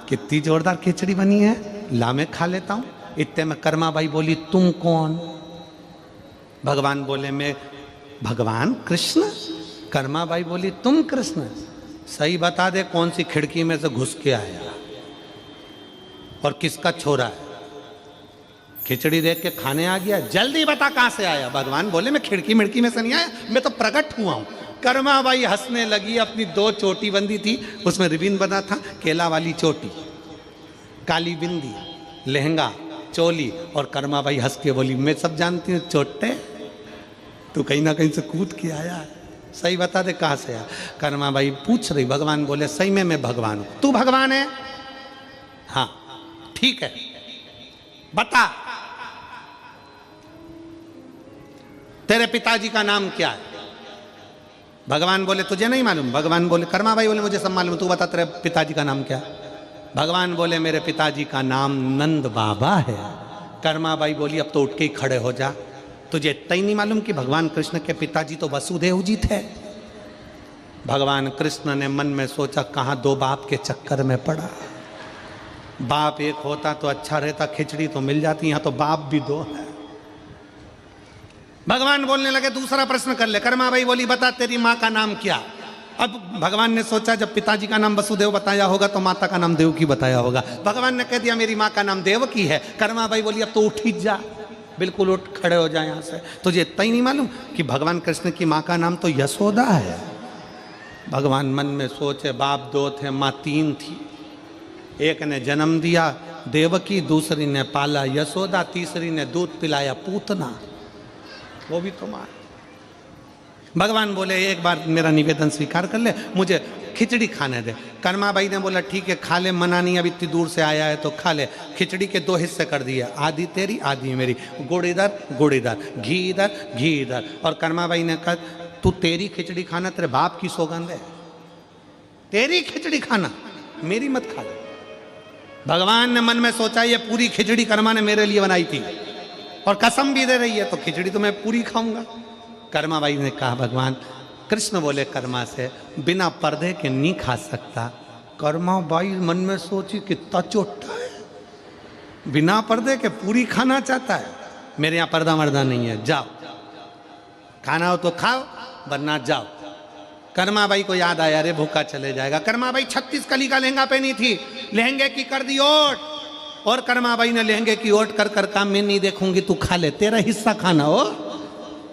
कितनी जोरदार खिचड़ी बनी है, ला मैं खा लेता हूं। इतने में कर्माबाई बोली, तुम कौन? भगवान बोले, मैं भगवान कृष्ण। कर्माबाई बोली, तुम कृष्ण? सही बता दे, कौन सी खिड़की में से घुस के आया और किसका छोरा है? खिचड़ी देख के खाने आ गया? जल्दी बता कहां से आया। भगवान बोले, मैं खिड़की मिड़की में से नहीं आया, मैं तो प्रकट हुआ हूं। कर्माबाई हंसने लगी। अपनी 2 चोटी बंदी थी, उसमें रिबिन बना था, केला वाली चोटी, काली बिंदी, लहंगा, चोली, और कर्माबाई हंस के बोली, मैं सब जानती हूँ चोटे, तू कहीं ना कहीं से कूद के आया है, सही बता दे कहां से आया। कर्माबाई पूछ रही। भगवान बोले, सही में मैं भगवान हूं। तू भगवान है? हाँ, ठीक है, बता तेरे पिताजी का नाम क्या है? भगवान बोले, तुझे नहीं मालूम? भगवान बोले, कर्माबाई बोले, मुझे सब मालूम, तू बता तेरे पिताजी का नाम क्या है? भगवान बोले, मेरे पिताजी का नाम नंद बाबा है। कर्माबाई बोली, अब तो उठ के ही खड़े हो जा, तुझे इतना ही नहीं मालूम कि भगवान कृष्ण के पिताजी तो वसुदेव जी थे? भगवान कृष्ण ने मन में सोचा, कहाँ 2 बाप के चक्कर में पड़ा। बाप एक होता तो अच्छा रहता, खिचड़ी तो मिल जाती, यहां तो बाप भी 2 है। भगवान बोलने लगे, दूसरा प्रश्न कर ले। कर्माबाई बोली, बता तेरी माँ का नाम क्या? अब भगवान ने सोचा, जब पिताजी का नाम वसुदेव बताया होगा तो माता का नाम देवकी बताया होगा। भगवान ने कह दिया, मेरी माँ का नाम देवकी है। कर्माबाई बोली, अब तो उठ ही जा, बिल्कुल उठ खड़े हो जाए यहाँ से। तुझे इतना ही नहीं मालूम कि भगवान कृष्ण की माँ का नाम तो यशोदा है? भगवान मन में सोचे, बाप 2 थे, माँ 3 थी। एक ने जन्म दिया देवकी, दूसरी ने पाला यशोदा, तीसरी ने दूध पिलाया पूतना, वो भी तो माँ। भगवान बोले, एक बार मेरा निवेदन स्वीकार कर ले, मुझे खिचड़ी खाने दे। कर्माबाई ने बोला, ठीक है खा ले, मना नहीं, अब इतनी दूर से आया है तो खा ले। खिचड़ी के 2 हिस्से कर दिए, आधी तेरी आधी मेरी, गुड़ इधर गुड़ इधर, घी इधर घी इधर। और कर्माबाई ने कहा, तू तेरी खिचड़ी खाना, तेरे बाप की सौगंध है, तेरी खिचड़ी खाना, मेरी मत खा ले। भगवान ने मन में सोचा, ये पूरी खिचड़ी कर्मा ने मेरे लिए बनाई थी और कसम भी दे रही है, तो खिचड़ी तो मैं पूरी खाऊंगा। कर्माबाई ने कहा, भगवान कृष्ण बोले कर्मा से, बिना पर्दे के नहीं खा सकता। कर्माबाई मन में सोची, कितना चोटा है, बिना पर्दे के पूरी खाना चाहता है। मेरे यहाँ पर्दा मर्दा नहीं है, जाओ खाना हो तो खाओ, वरना जाओ। कर्माबाई को याद आया, अरे भूखा चले जाएगा। कर्माबाई 36 कली का लहंगा पहनी थी, लहंगे की कर दी ओट, और कर्माबाई ने लहंगे की ओट कर कर कहा, मैं नहीं देखूंगी, तू खा ले, तेरा हिस्सा खाना हो,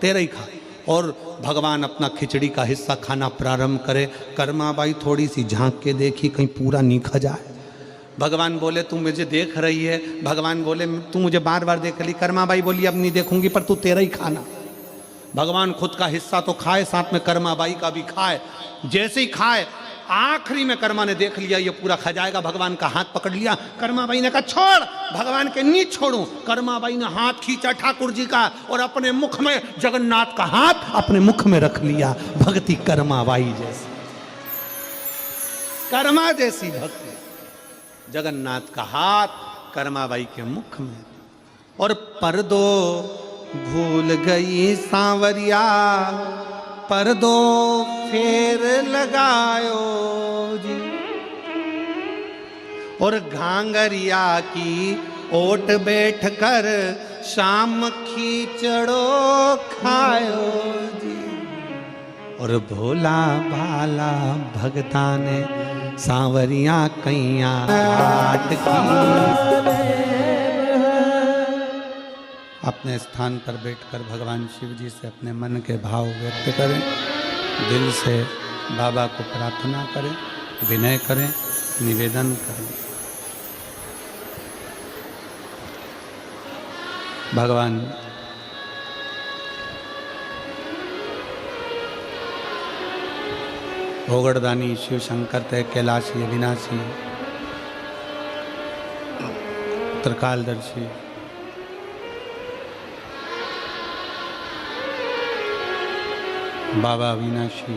तेरा ही खा। और भगवान अपना खिचड़ी का हिस्सा खाना प्रारंभ करे। कर्माबाई थोड़ी सी झांक के देखी, कहीं पूरा नहीं खा जाए। भगवान बोले, तू मुझे देख रही है? भगवान बोले, तू मुझे बार बार देख ली। कर्माबाई बोली, अब नहीं देखूंगी, पर तू तेरा ही खाना। भगवान खुद का हिस्सा तो खाए, साथ में कर्माबाई का भी खाए। जैसे ही खाए, आखिरी में कर्मा ने देख लिया ये पूरा खा जाएगा, भगवान का हाथ पकड़ लिया। कर्माबाई ने कहा, छोड़। भगवान के नहीं छोड़ूं। कर्माबाई ने हाथ खींचा ठाकुर जी का और अपने मुख में जगन्नाथ का हाथ अपने मुख में रख लिया। भक्ति कर्माबाई जैसी, कर्मा जैसी भक्ति, जगन्नाथ का हाथ कर्माबाई के मुख में। और पर्दो भूल गई सांवरिया, पर्दो फेर लगायो जी, और घांगरिया की ओट बैठ कर शाम खींचड़ो खायो जी। और भोला भाला भगता ने सांवरिया कैया आट की। अपने स्थान पर बैठकर भगवान शिव जी से अपने मन के भाव व्यक्त करें, दिल से बाबा को प्रार्थना करें, विनय करें, निवेदन करें। भगवान भोगड़दानी शिव शंकर तय कैलाशी अविनाशी त्रिकालदर्शी बाबा अविनाशी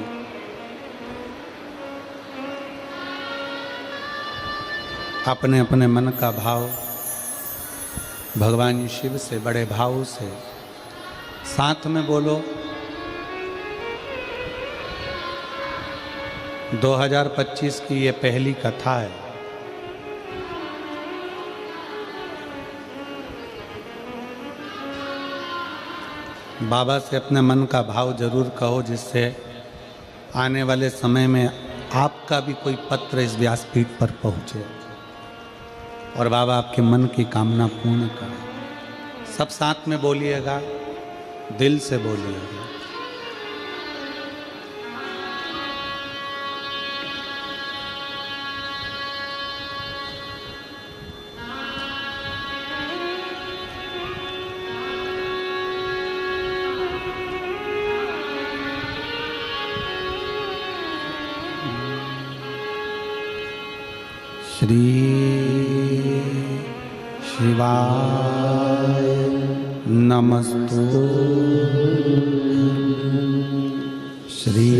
अपने अपने मन का भाव भगवान शिव से बड़े भाव से साथ में बोलो। 2025 की ये पहली कथा है। बाबा से अपने मन का भाव जरूर कहो, जिससे आने वाले समय में आपका भी कोई पत्र इस व्यासपीठ पर पहुंचे और बाबा आपके मन की कामना पूर्ण करें। सब साथ में बोलिएगा, दिल से बोलिएगा। श्री शिवाय नमस्तु। श्री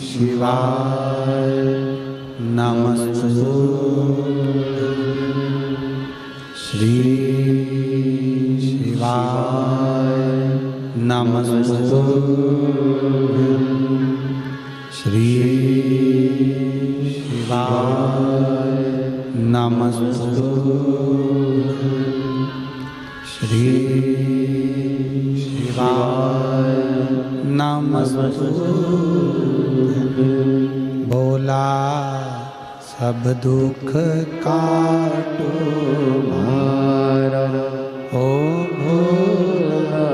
शिवाय नमस्तु। श्री शिवाय नमस्तु। श्री नमस्तु। श्री शिवाय नमस्तु। बोला सब दुख काटो मारा, ओ भोला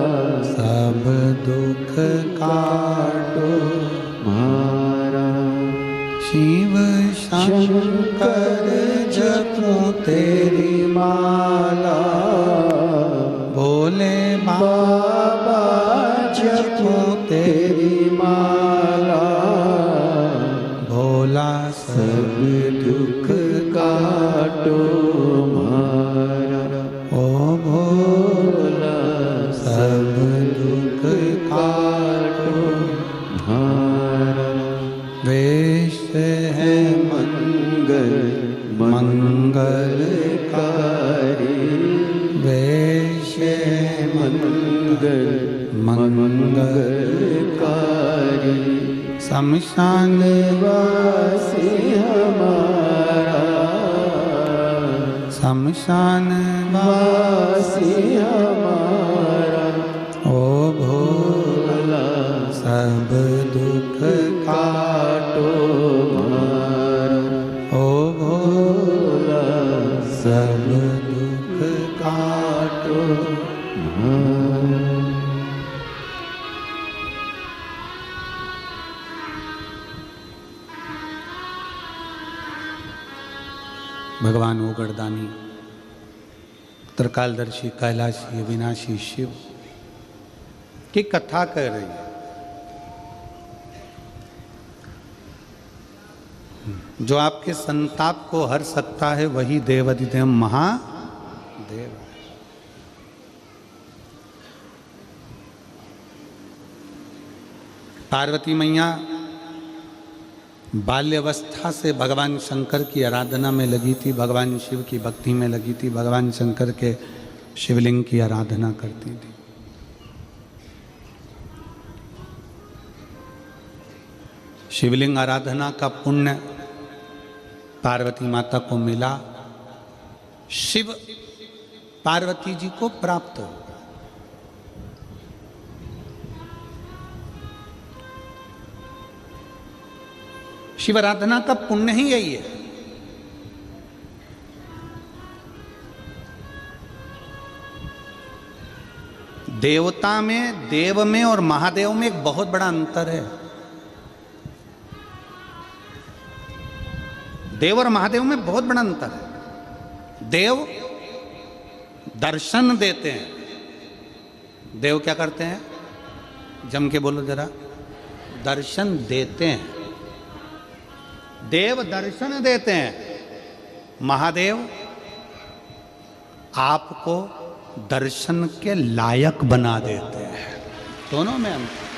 सब दुख काटो मारा। शिव शंकर जपो तेरी माला, भोले बाबा जपो तेरी माला। भोला सब दुख काटो मारा, ओ भोला सब दुख काटो मारा। वेश है मंगल मंगलकारी, वेश है मंगल मंगलकारी। शमशान वासी हमारा, शमशान वासी हमारा। ओ भोला सब दुख काटो मारा, ओ भोला सब दुख काटो मारा। भगवान ओगरदानी त्रिकालदर्शी कैलाशी अविनाशी शिव की कथा कर रही है। जो आपके संताप को हर सकता है वही देवाधिदेव महादेव है। पार्वती मैया बाल्यावस्था से भगवान शंकर की आराधना में लगी थी, भगवान शिव की भक्ति में लगी थी, भगवान शंकर के शिवलिंग की आराधना करती थी। शिवलिंग आराधना का पुण्य पार्वती माता को मिला, शिव पार्वती जी को प्राप्त हो। शिव आराधना का पुण्य ही यही है। देवता में, देव में और महादेव में एक बहुत बड़ा अंतर है। देव और महादेव में बहुत बड़ा अंतर है। देव दर्शन देते हैं। देव क्या करते हैं? जम के बोलो जरा। दर्शन देते हैं। देव दर्शन देते हैं। महादेव आपको दर्शन के लायक बना देते हैं। दोनों में अंतर।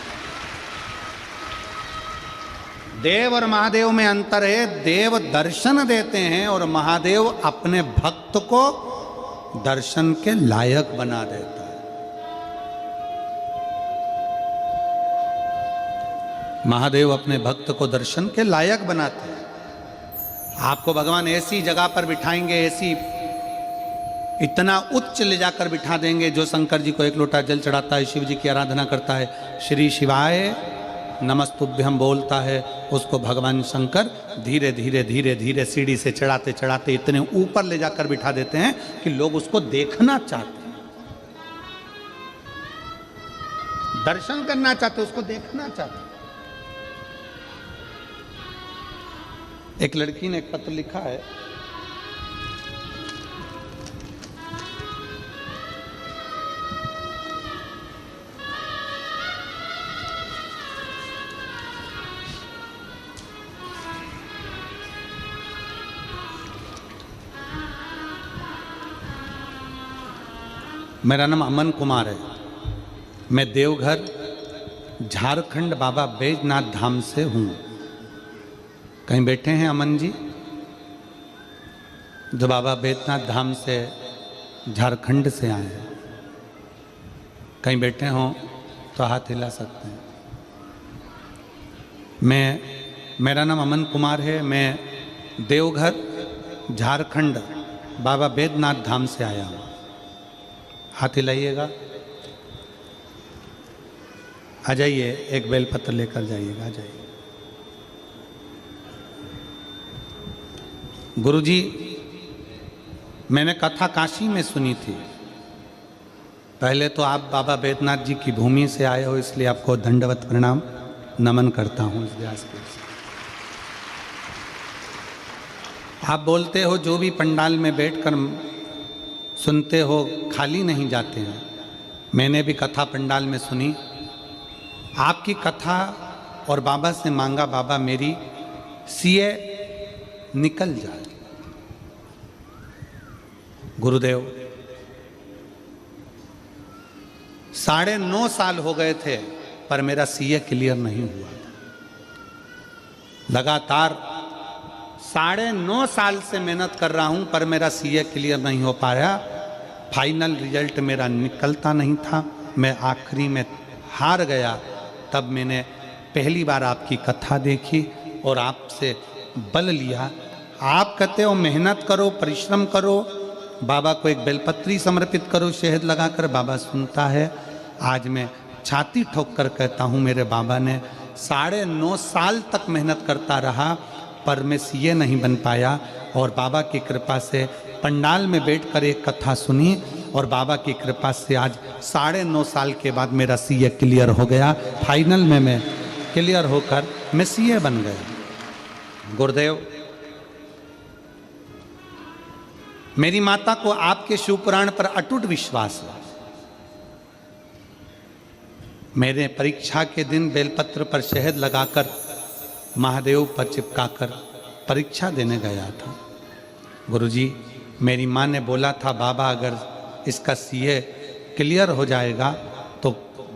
देव और महादेव में अंतर है। देव दर्शन देते हैं और महादेव अपने भक्त को दर्शन के लायक बना देता है। महादेव अपने भक्त को दर्शन के लायक बनाते हैं। आपको भगवान ऐसी जगह पर बिठाएंगे, ऐसी इतना उच्च ले जाकर बिठा देंगे, जो शंकर जी को एक लोटा जल चढ़ाता है, शिव जी की आराधना करता है, श्री शिवाय नमस्तुभ्यम बोलता है, उसको भगवान शंकर धीरे धीरे धीरे धीरे सीढ़ी से चढ़ाते चढ़ाते इतने ऊपर ले जाकर बिठा देते हैं कि लोग उसको देखना चाहते हैं, दर्शन करना चाहते, उसको देखना चाहते। एक लड़की ने एक पत्र लिखा है, मेरा नाम अमन कुमार है, मैं देवघर झारखंड बाबा बैजनाथ धाम से हूँ। कहीं बैठे हैं अमन जी जो बाबा बैजनाथ धाम से झारखंड से आए हैं? कहीं बैठे हों तो हाथ हिला सकते हैं। मेरा नाम अमन कुमार है, मैं देवघर झारखंड बाबा बैजनाथ धाम से आया हूँ। हाथ हिलाइएगा, आ जाइए, एक बेलपत्र लेकर जाइएगा, आ जाइए। गुरुजी, मैंने कथा काशी में सुनी थी। पहले तो आप बाबा बैजनाथ जी की भूमि से आए हो, इसलिए आपको दंडवत प्रणाम नमन करता हूँ इस व्यास के। आप बोलते हो जो भी पंडाल में बैठकर सुनते हो खाली नहीं जाते हैं। मैंने भी कथा पंडाल में सुनी आपकी कथा और बाबा से मांगा, बाबा मेरी सीए निकल जाए। गुरुदेव 9.5 साल हो गए थे पर मेरा सीए क्लियर नहीं हुआ। लगातार 9.5 साल से मेहनत कर रहा हूं पर मेरा सीए क्लियर नहीं हो पाया। फाइनल रिजल्ट मेरा निकलता नहीं था, मैं आखिरी में हार गया। तब मैंने पहली बार आपकी कथा देखी और आपसे बल लिया। आप कहते हो मेहनत करो, परिश्रम करो, बाबा को एक बेलपत्री समर्पित करो शहद लगाकर, बाबा सुनता है। आज मैं छाती ठोक कर कहता हूँ मेरे बाबा ने 9.5 साल तक मेहनत करता रहा पर मैं सीए नहीं बन पाया, और बाबा की कृपा से पंडाल में बैठकर एक कथा सुनी और बाबा की कृपा से आज 9.5 साल के बाद मेरा सीए क्लियर हो गया। फाइनल में मैं क्लियर होकर मैं सीए बन गया। गुरुदेव, मेरी माता को आपके शिव पुराण पर अटूट विश्वास है। मैंने परीक्षा के दिन बेलपत्र पर शहद लगाकर महादेव पर चिपकाकर परीक्षा देने गया था। गुरुजी, मेरी माँ ने बोला था बाबा अगर इसका सीए क्लियर हो जाएगा तो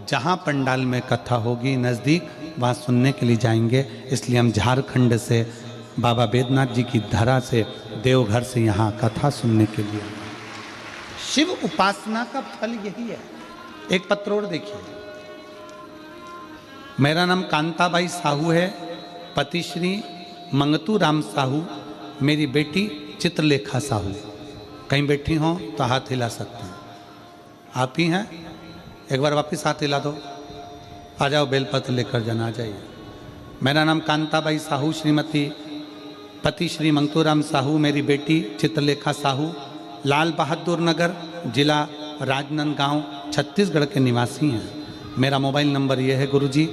जहाँ पंडाल में कथा होगी नज़दीक वहाँ सुनने के लिए जाएंगे। इसलिए हम झारखंड से बाबा बैजनाथ जी की धरा से देवघर से यहाँ कथा सुनने के लिए। शिव उपासना का फल यही है। एक पत्र और देखिए, मेरा नाम कांताबाई साहू है, पति श्री मंगतू राम साहू, मेरी बेटी चित्रलेखा साहू। कहीं बैठी हों तो हाथ हिला सकते हैं। आप ही हैं? एक बार वापस हाथ हिला दो। आ जाओ, बेलपत्र लेकर जाना, आ जाइए। मेरा नाम कांताबाई साहू, श्रीमती पति श्री मंगतूराम साहू, मेरी बेटी चित्रलेखा साहू, लाल बहादुर नगर, जिला राजनांदगांव, छत्तीसगढ़ के निवासी हैं। मेरा मोबाइल नंबर ये है। गुरुजी,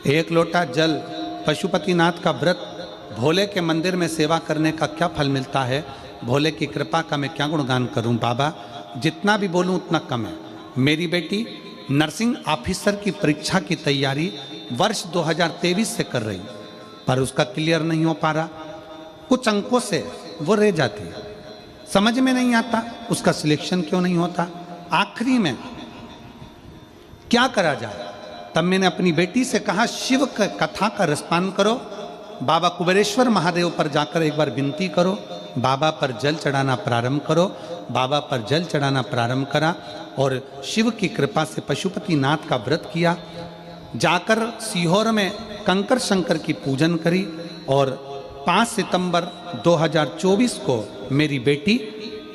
1 लोटा जल, पशुपतिनाथ का व्रत, भोले के मंदिर में सेवा करने का क्या फल मिलता है? भोले की कृपा का मैं क्या गुणगान करूं बाबा, जितना भी बोलूं उतना कम है। मेरी बेटी नर्सिंग ऑफिसर की परीक्षा की तैयारी वर्ष 2023 से कर रही, पर उसका क्लियर नहीं हो पा रहा। कुछ अंकों से वो रह जाती है, समझ में नहीं आता उसका सिलेक्शन क्यों नहीं होता। आखिरी में क्या करा जाए? तब मैंने अपनी बेटी से कहा शिव कथा का रसपान करो, बाबा कुबेरेश्वर महादेव पर जाकर एक बार विनती करो, बाबा पर जल चढ़ाना प्रारंभ करो। बाबा पर जल चढ़ाना प्रारंभ करा और शिव की कृपा से पशुपति नाथ का व्रत किया। जाकर सीहोर में कंकर शंकर की पूजन करी और 5 सितंबर 2024 को मेरी बेटी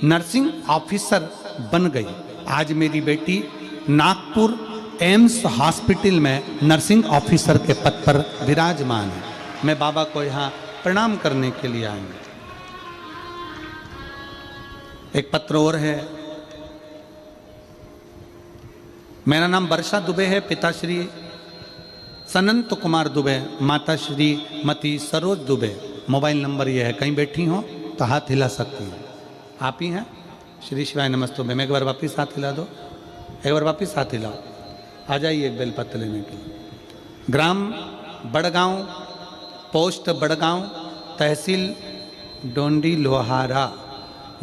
नर्सिंग ऑफिसर बन गई। आज मेरी बेटी नागपुर एम्स हॉस्पिटल में नर्सिंग ऑफिसर के पद पर विराजमान है। मैं बाबा को यहाँ प्रणाम करने के लिए आया हूँ। एक पत्र और है। मेरा नाम वर्षा दुबे है, पिता श्री सनंत कुमार दुबे, माता श्री मती सरोज दुबे। मोबाइल नंबर ये है, कहीं बैठी हो तो हाथ हिला सकती हैं। आप ही हैं? श्री शिवाय नमस्ते। मैं एक बार वापिस हाथ हिला दो, एक बार वापिस हाथ हिलाओ। आ जाइए एक बेलपत्र लेने के लिए। ग्राम बड़गांव, पोस्ट बड़गांव, तहसील डोंडी लोहारा,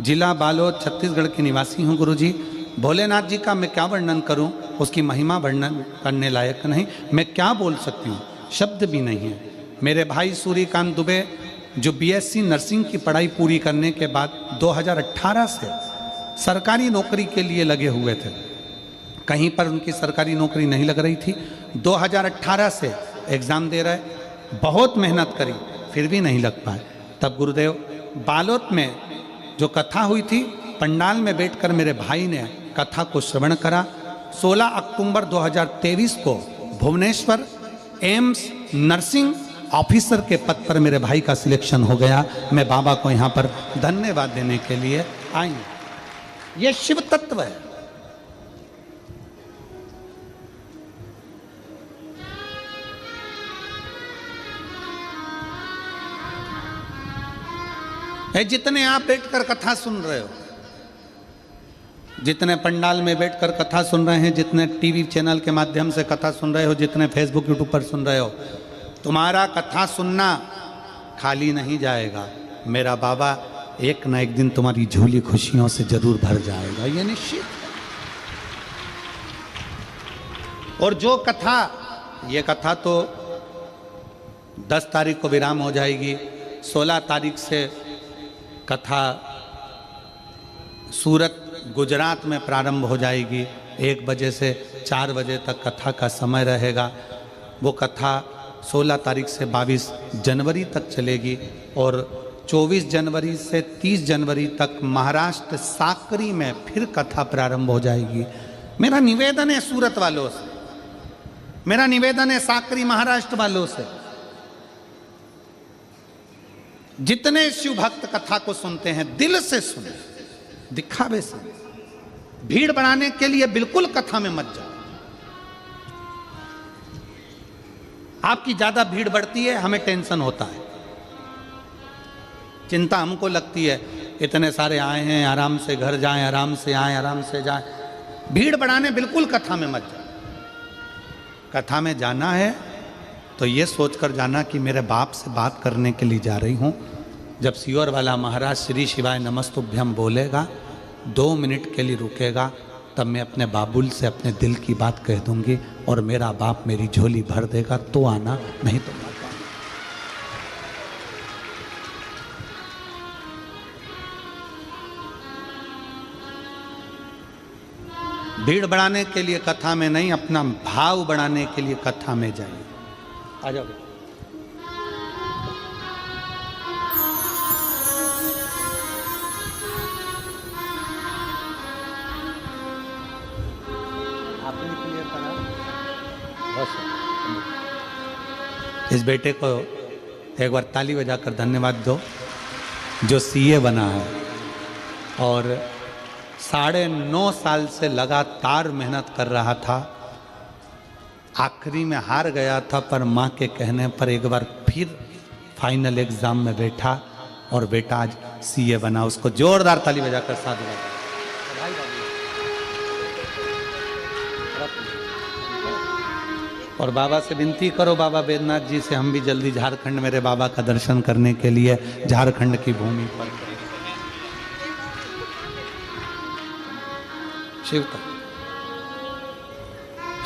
जिला बालोद, छत्तीसगढ़ के निवासी हूँ। गुरुजी, भोलेनाथ जी का मैं क्या वर्णन करूँ, उसकी महिमा वर्णन करने लायक नहीं। मैं क्या बोल सकती हूँ, शब्द भी नहीं है। मेरे भाई सूर्यकांत दुबे जो बीएससी नर्सिंग की पढ़ाई पूरी करने के बाद 2018 से सरकारी नौकरी के लिए लगे हुए थे। कहीं पर उनकी सरकारी नौकरी नहीं लग रही थी। 2018 से एग्ज़ाम दे रहे, बहुत मेहनत करी, फिर भी नहीं लग पाए। तब गुरुदेव बालोद में जो कथा हुई थी, पंडाल में बैठकर मेरे भाई ने कथा को श्रवण करा। 16 अक्टूबर 2023 को भुवनेश्वर एम्स नर्सिंग ऑफिसर के पद पर मेरे भाई का सिलेक्शन हो गया। मैं बाबा को यहाँ पर धन्यवाद देने के लिए आई हूँ। ये शिव तत्व है। जितने आप बैठकर कथा सुन रहे हो, जितने पंडाल में बैठकर कथा सुन रहे हैं, जितने टीवी चैनल के माध्यम से कथा सुन रहे हो, जितने फेसबुक यूट्यूब पर सुन रहे हो, तुम्हारा कथा सुनना खाली नहीं जाएगा। मेरा बाबा एक ना एक दिन तुम्हारी झोली खुशियों से जरूर भर जाएगा, ये निश्चित। और जो कथा, ये कथा तो 10 तारीख को विराम हो जाएगी। 16 तारीख से कथा सूरत गुजरात में प्रारंभ हो जाएगी। 1 बजे से 4 बजे तक कथा का समय रहेगा। वो कथा 16 तारीख से 22 जनवरी तक चलेगी और 24 जनवरी से 30 जनवरी तक महाराष्ट्र साकरी में फिर कथा प्रारंभ हो जाएगी। मेरा निवेदन है सूरत वालों से, मेरा निवेदन है साकरी महाराष्ट्र वालों से, जितने शिव भक्त कथा को सुनते हैं दिल से सुने, दिखावे से। भीड़ बढ़ाने के लिए बिल्कुल कथा में मत जाओ। आपकी ज्यादा भीड़ बढ़ती है, हमें टेंशन होता है, चिंता हमको लगती है। इतने सारे आए हैं, आराम से घर जाएं, आराम से आए, आराम से जाएं। भीड़ बढ़ाने बिल्कुल कथा में मत जाओ। कथा में जाना है तो ये सोचकर जाना कि मेरे बाप से बात करने के लिए जा रही हूँ। जब सीहोर वाला महाराज श्री शिवाय नमस्तुभ्यम बोलेगा, 2 मिनट के लिए रुकेगा, तब मैं अपने बाबुल से अपने दिल की बात कह दूंगी और मेरा बाप मेरी झोली भर देगा, तो आना, नहीं तो मत आना। भीड़ बढ़ाने के लिए कथा में नहीं, अपना भाव बढ़ाने के लिए कथा में जाइए। आ जाओ। आपने क्लियर करा? इस बेटे को एक बार ताली बजाकर धन्यवाद दो, जो सीए बना है और 9.5 साल से लगातार मेहनत कर रहा था। आखिरी में हार गया था, पर माँ के कहने पर एक बार फिर फाइनल एग्जाम में बैठा और बेटा आज सीए बना। उसको जोरदार ताली बजाकर साधुवाद। और बाबा से विनती करो, बाबा बैद्यनाथ जी से, हम भी जल्दी झारखंड मेरे बाबा का दर्शन करने के लिए झारखंड की भूमि पर।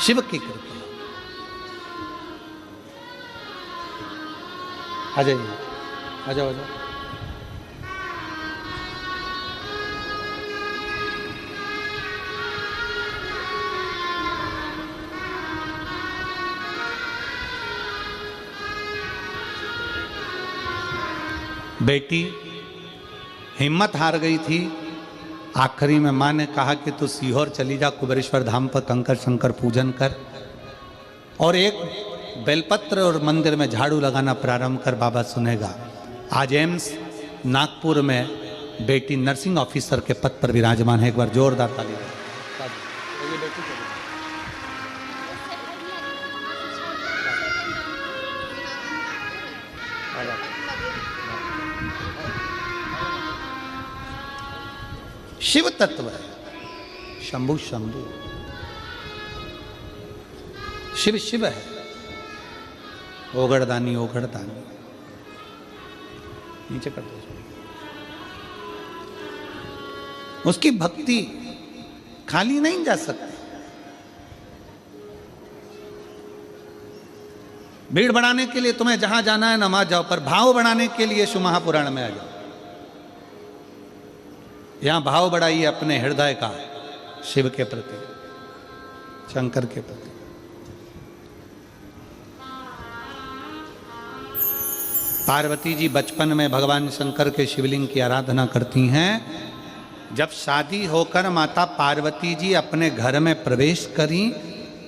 शिव की कृपा। आ जाइए, आ जाओ, आ जाओ। बेटी हिम्मत हार गई थी। आखिरी में माँ ने कहा कि तू सीहोर चली जा, कुबेरेश्वर धाम पर कंकर शंकर पूजन कर और एक बेलपत्र और मंदिर में झाड़ू लगाना प्रारंभ कर, बाबा सुनेगा। आज एम्स नागपुर में बेटी नर्सिंग ऑफिसर के पद पर विराजमान है। एक बार जोरदार ताली। शिव तत्व है, शंभु शंभु, शिव शिव है, ओगड़दानी ओगड़दानी। नीचे कर दो। उसकी भक्ति खाली नहीं जा सकती। भीड़ बढ़ाने के लिए तुम्हें जहां जाना है नमाज जाओ, पर भाव बढ़ाने के लिए शिव महापुराण में आ जाओ। यहां भाव बढ़ाइए अपने हृदय का, शिव के प्रति, शंकर के प्रति। पार्वती जी बचपन में भगवान शंकर के शिवलिंग की आराधना करती हैं। जब शादी होकर माता पार्वती जी अपने घर में प्रवेश करी,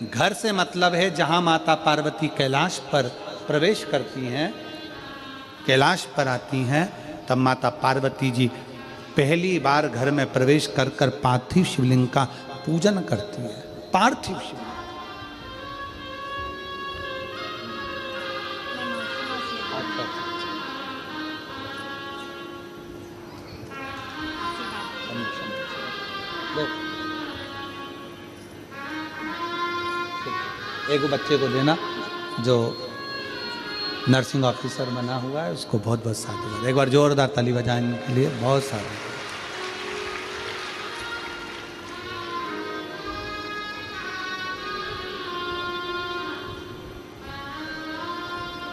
घर से मतलब है जहां माता पार्वती कैलाश पर प्रवेश करती हैं, कैलाश पर आती हैं, तब माता पार्वती जी पहली बार घर में प्रवेश कर कर पार्थिव शिवलिंग का पूजन करती है। पार्थिव शिवलिंग एक बच्चे को देना जो नर्सिंग ऑफिसर बना हुआ है, उसको बहुत बहुत साधुवाद। एक बार जोरदार ताली बजाने के लिए बहुत सारे।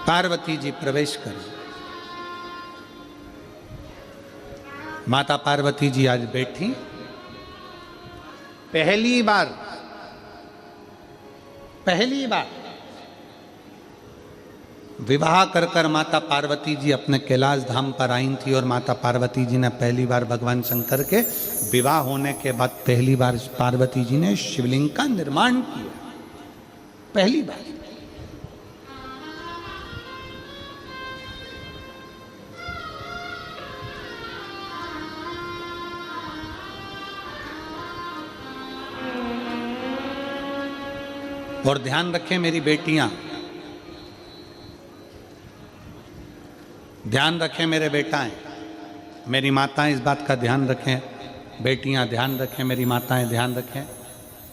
पार्वती जी प्रवेश करें। माता पार्वती जी आज बैठी, पहली बार विवाह कर कर माता पार्वती जी अपने कैलाश धाम पर आई थी। और माता पार्वती जी ने पहली बार भगवान शंकर के विवाह होने के बाद पहली बार पार्वती जी ने शिवलिंग का निर्माण किया, पहली बार। और ध्यान रखें मेरी बेटियां, ध्यान रखें मेरे बेटाएं, मेरी माताएं इस बात का ध्यान रखें, बेटियां ध्यान रखें, मेरी माताएं ध्यान रखें,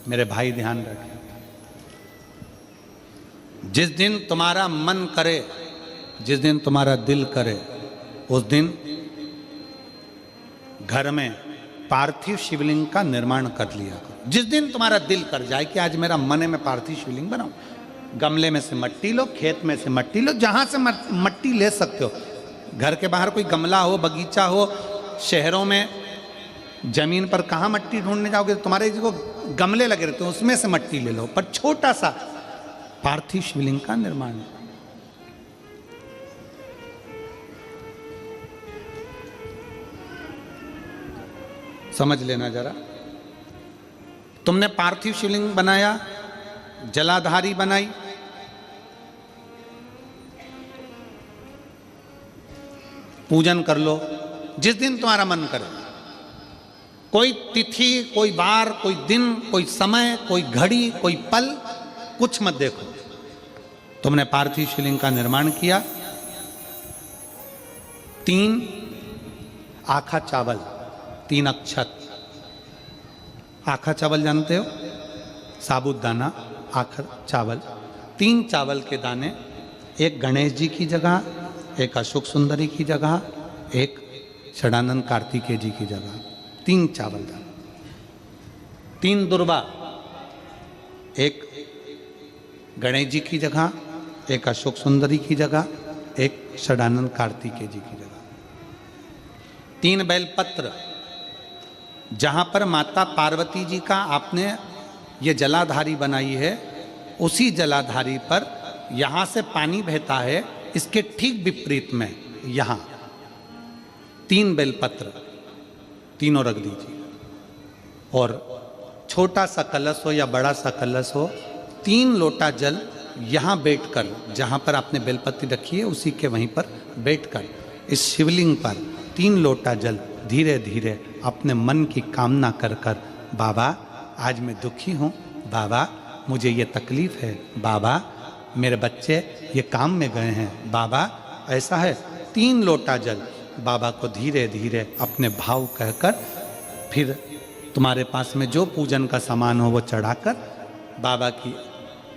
मेरे भाई ध्यान रखें। जिस दिन तुम्हारा मन करे, जिस दिन तुम्हारा दिल करे, उस दिन घर में पार्थिव शिवलिंग का निर्माण कर लिया करो। जिस दिन तुम्हारा दिल कर जाए कि आज मेरा मन है मैं पार्थिव शिवलिंग बनाऊं, गमले में से मट्टी लो, खेत में से मट्टी लो, जहां से मट्टी ले सकते हो। घर के बाहर कोई गमला हो, बगीचा हो, शहरों में जमीन पर कहाँ मट्टी ढूंढने जाओगे? तुम्हारे जो गमले लगे रहते हैं उसमें से मट्टी ले लो, पर छोटा सा पार्थिव शिवलिंग का निर्माण। समझ लेना जरा, तुमने पार्थिव शिवलिंग बनाया, जलाधारी बनाई, पूजन कर लो जिस दिन तुम्हारा मन करे। कोई तिथि, कोई वार, कोई दिन, कोई समय, कोई घड़ी, कोई पल, कुछ मत देखो। तुमने पार्थिव शिवलिंग का निर्माण किया। 3 आखा चावल, 3 अक्षत। आखा चावल जानते हो? साबूदाना, आखा चावल। 3 चावल के दाने, एक गणेश जी की जगह, एक अशोक सुंदरी की जगह, एक षडानंद कार्तिकेय जी की जगह। 3 चावल दाने। 3 दुर्वा, एक गणेश जी की जगह, एक अशोक सुंदरी की जगह, एक षडानंद कार्तिकेय जी की जगह। 3 बेलपत्र, जहाँ पर माता पार्वती जी का आपने ये जलाधारी बनाई है, उसी जलाधारी पर यहाँ से पानी बहता है, इसके ठीक विपरीत में यहाँ 3 बेलपत्र तीनों रख दीजिए। और छोटा सा कलश हो या बड़ा सा कलश हो, 3 लोटा जल यहाँ बैठकर, जहाँ पर आपने बेलपत्ती रखी है उसी के वहीं पर बैठकर इस शिवलिंग पर 3 लोटा जल धीरे धीरे अपने मन की कामना कर कर, बाबा आज मैं दुखी हूँ, बाबा मुझे ये तकलीफ है, बाबा मेरे बच्चे ये काम में गए हैं, बाबा ऐसा है, 3 लोटा जल बाबा को धीरे धीरे अपने भाव कहकर, फिर तुम्हारे पास में जो पूजन का सामान हो वो चढ़ाकर बाबा की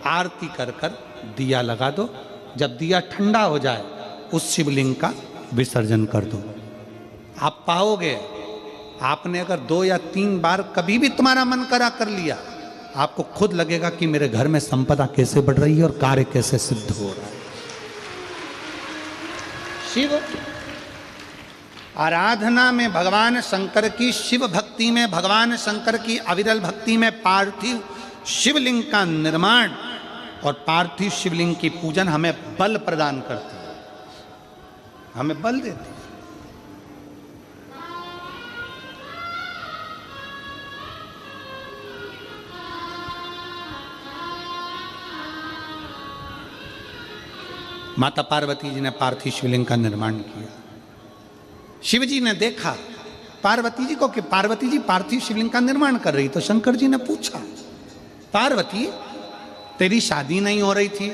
आरती कर कर दिया लगा दो। जब दिया ठंडा हो जाए उस शिवलिंग का विसर्जन कर दो। आप पाओगे, आपने अगर 2 या 3 बार कभी भी तुम्हारा मन करा कर लिया, आपको खुद लगेगा कि मेरे घर में संपदा कैसे बढ़ रही है और कार्य कैसे सिद्ध हो रहा है। शिव आराधना में भगवान शंकर की, शिव भक्ति में भगवान शंकर की अविरल भक्ति में पार्थिव शिवलिंग का निर्माण और पार्थिव शिवलिंग की पूजन हमें बल प्रदान करती है, हमें बल देती है। माता पार्वती जी ने पार्थिव शिवलिंग का निर्माण किया। शिव जी ने देखा पार्वती जी को कि पार्वती जी पार्थिव शिवलिंग का निर्माण कर रही, तो शंकर जी ने पूछा, पार्वती तेरी शादी नहीं हो रही थी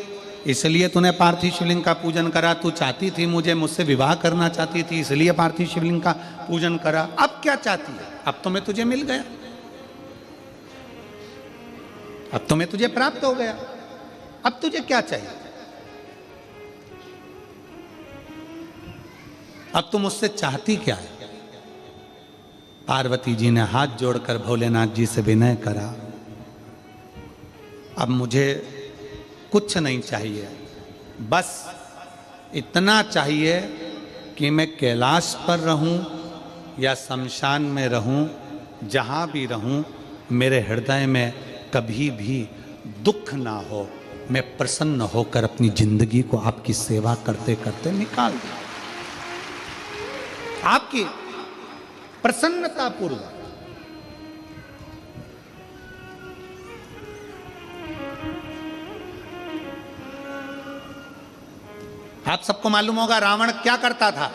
इसलिए तूने पार्थिव शिवलिंग का पूजन करा, तू चाहती थी मुझसे विवाह करना चाहती थी इसलिए पार्थिव शिवलिंग का पूजन करा, अब क्या चाहती है? अब तो मैं तुझे मिल गया, अब तो मैं तुझे प्राप्त हो गया, अब तुझे क्या चाहिए? अब तुम मुझसे चाहती क्या है? पार्वती जी ने हाथ जोड़कर भोलेनाथ जी से विनय करा, अब मुझे कुछ नहीं चाहिए, बस इतना चाहिए कि मैं कैलाश पर रहूं या शमशान में रहूं, जहां भी रहूं मेरे हृदय में कभी भी दुख ना हो, मैं प्रसन्न होकर अपनी जिंदगी को आपकी सेवा करते करते निकाल दूं, आपकी प्रसन्नता पूर्वक। आप सबको मालूम होगा रावण क्या करता था।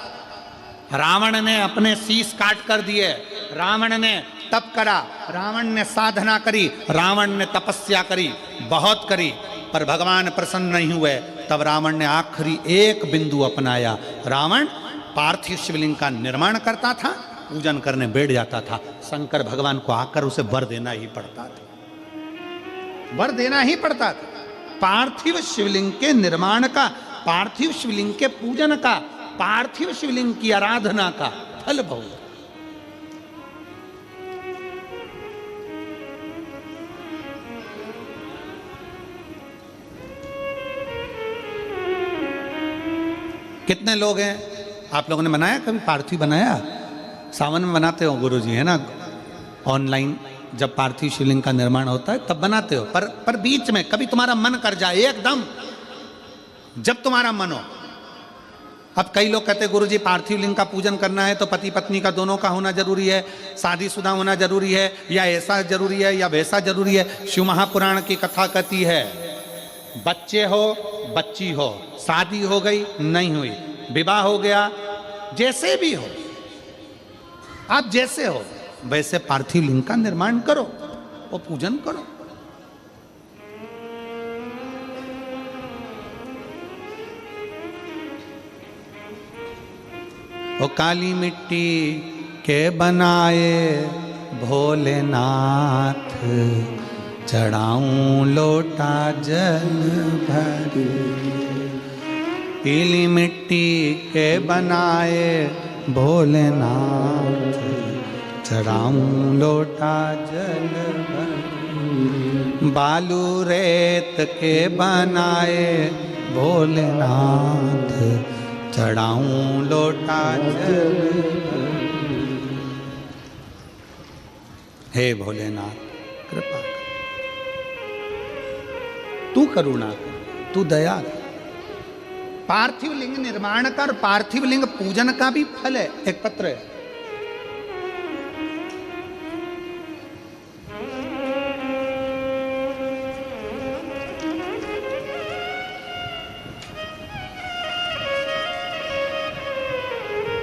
रावण ने अपने शीश काट कर दिए, रावण ने तप करा, रावण ने साधना करी, रावण ने तपस्या करी, बहुत करी, पर भगवान प्रसन्न नहीं हुए। तब रावण ने आखिरी एक बिंदु अपनाया। रावण पार्थिव शिवलिंग का निर्माण करता था, पूजन करने बैठ जाता था, शंकर भगवान को आकर उसे वर देना ही पड़ता था, वर देना ही पड़ता था। पार्थिव शिवलिंग के निर्माण का, पार्थिव शिवलिंग के पूजन का, पार्थिव शिवलिंग की आराधना का फल बहुत। कितने लोग हैं, आप लोगों ने बनाया कभी पार्थिव? बनाया, सावन में बनाते हो गुरुजी, है ना, ऑनलाइन जब पार्थिव शिवलिंग का निर्माण होता है तब बनाते हो, पर बीच में कभी तुम्हारा मन कर जाए, एकदम जब तुम्हारा मन हो। अब कई लोग कहते हैं गुरुजी पार्थिव लिंग का पूजन करना है तो पति पत्नी का दोनों का होना जरूरी है, शादीशुदा होना जरूरी है, या ऐसा जरूरी है या वैसा जरूरी है। शिव महापुराण की कथा कहती है बच्चे हो बच्ची हो, शादी हो गई नहीं हुई, विवाह हो गया, जैसे भी हो, आप जैसे हो वैसे पार्थिव लिंग का निर्माण करो और पूजन करो। ओ काली मिट्टी के बनाए भोलेनाथ, चढ़ाऊं लोटा जल भरी। पीली मिट्टी के बनाए भोलेनाथ, चढ़ाऊं लोटा जल भरी। बालू रेत के बनाए भोलेनाथ, चढ़ाऊं लोटा जल। हे भोलेनाथ कृपा कर, तू करुणा कर, तू दया कर। पार्थिव लिंग निर्माण का और पार्थिव लिंग पूजन का भी फल है। एक पत्र है,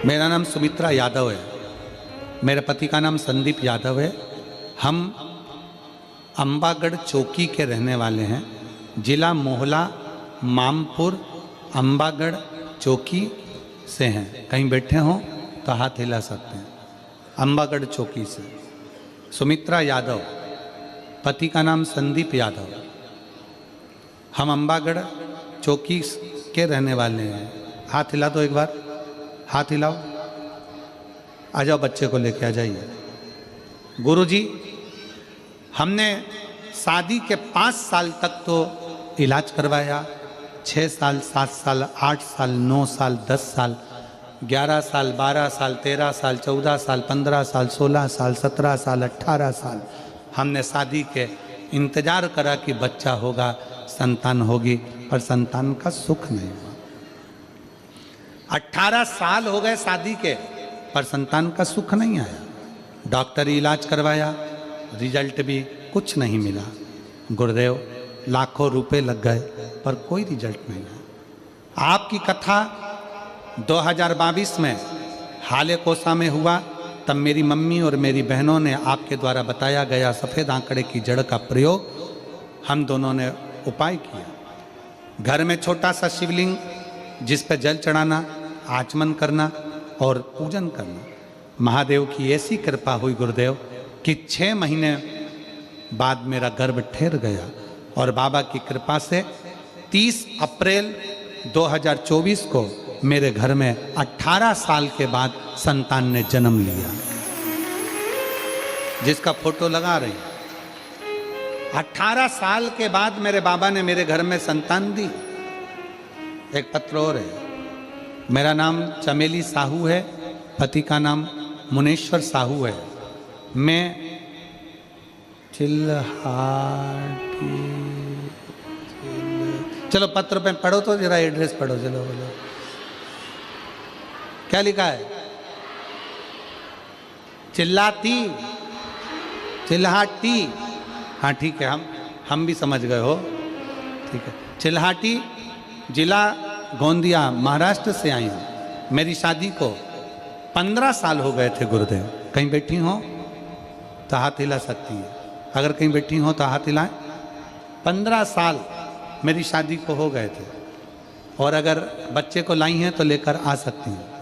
मेरा नाम सुमित्रा यादव है, मेरे पति का नाम संदीप यादव है। हम अंबागढ़ चौकी के रहने वाले हैं। जिला मोहला, मामपुर, अंबागढ़ चौकी से हैं। कहीं बैठे हों तो हाथ हिला सकते हैं। अंबागढ़ चौकी से सुमित्रा यादव, पति का नाम संदीप यादव। हम अंबागढ़ चौकी के रहने वाले हैं। हाथ हिला दो एक बार, हाथ हिलाओ। आ जाओ, बच्चे को लेके आ जाइए। गुरुजी, हमने शादी के 5 साल तक तो इलाज करवाया, 6 साल, 7 साल, 8 साल, 9 साल, 10 साल, 11 साल, 12 साल, 13 साल, 14 साल, 15 साल, 16 साल, 17 साल, 18 साल हमने शादी के इंतजार करा कि बच्चा होगा, संतान होगी, पर संतान का सुख नहीं हुआ। 18 साल हो गए शादी के, पर संतान का सुख नहीं आया। डॉक्टरी इलाज करवाया, रिजल्ट भी कुछ नहीं मिला। गुरुदेव, लाखों रुपए लग गए, पर कोई रिजल्ट नहीं आया। आपकी कथा 2022 में हाले कोसा में हुआ, तब मेरी मम्मी और मेरी बहनों ने आपके द्वारा बताया गया सफ़ेद आंकड़े की जड़ का प्रयोग हम दोनों ने उपाय किया। घर में छोटा सा शिवलिंग जिस पर जल चढ़ाना, आचमन करना और पूजन करना। महादेव की ऐसी कृपा हुई गुरुदेव कि 6 महीने बाद मेरा गर्भ ठहर गया और बाबा की कृपा से 30 अप्रैल 2024 को मेरे घर में 18 साल के बाद संतान ने जन्म लिया, जिसका फोटो लगा रही। 18 साल के बाद मेरे बाबा ने मेरे घर में संतान दी। एक पत्र और है, मेरा नाम चमेली साहू है, पति का नाम मुनेश्वर साहू है। मैं चलो पत्र पे पढ़ो तो जरा एड्रेस पढ़ो, चलो बोलो क्या लिखा है। चिल्लाती, चिल्हाटी, हाँ ठीक है, हम भी समझ गए हो, ठीक है। चिल्हाटी, जिला गोंदिया, महाराष्ट्र से आई हूँ। मेरी शादी को 15 साल हो गए थे गुरुदेव। कहीं बैठी हो तो हाथ हिला सकती है, अगर कहीं बैठी हो तो हाथ हिलाएं। 15 साल मेरी शादी को हो गए थे, और अगर बच्चे को लाई हैं तो लेकर आ सकती हैं।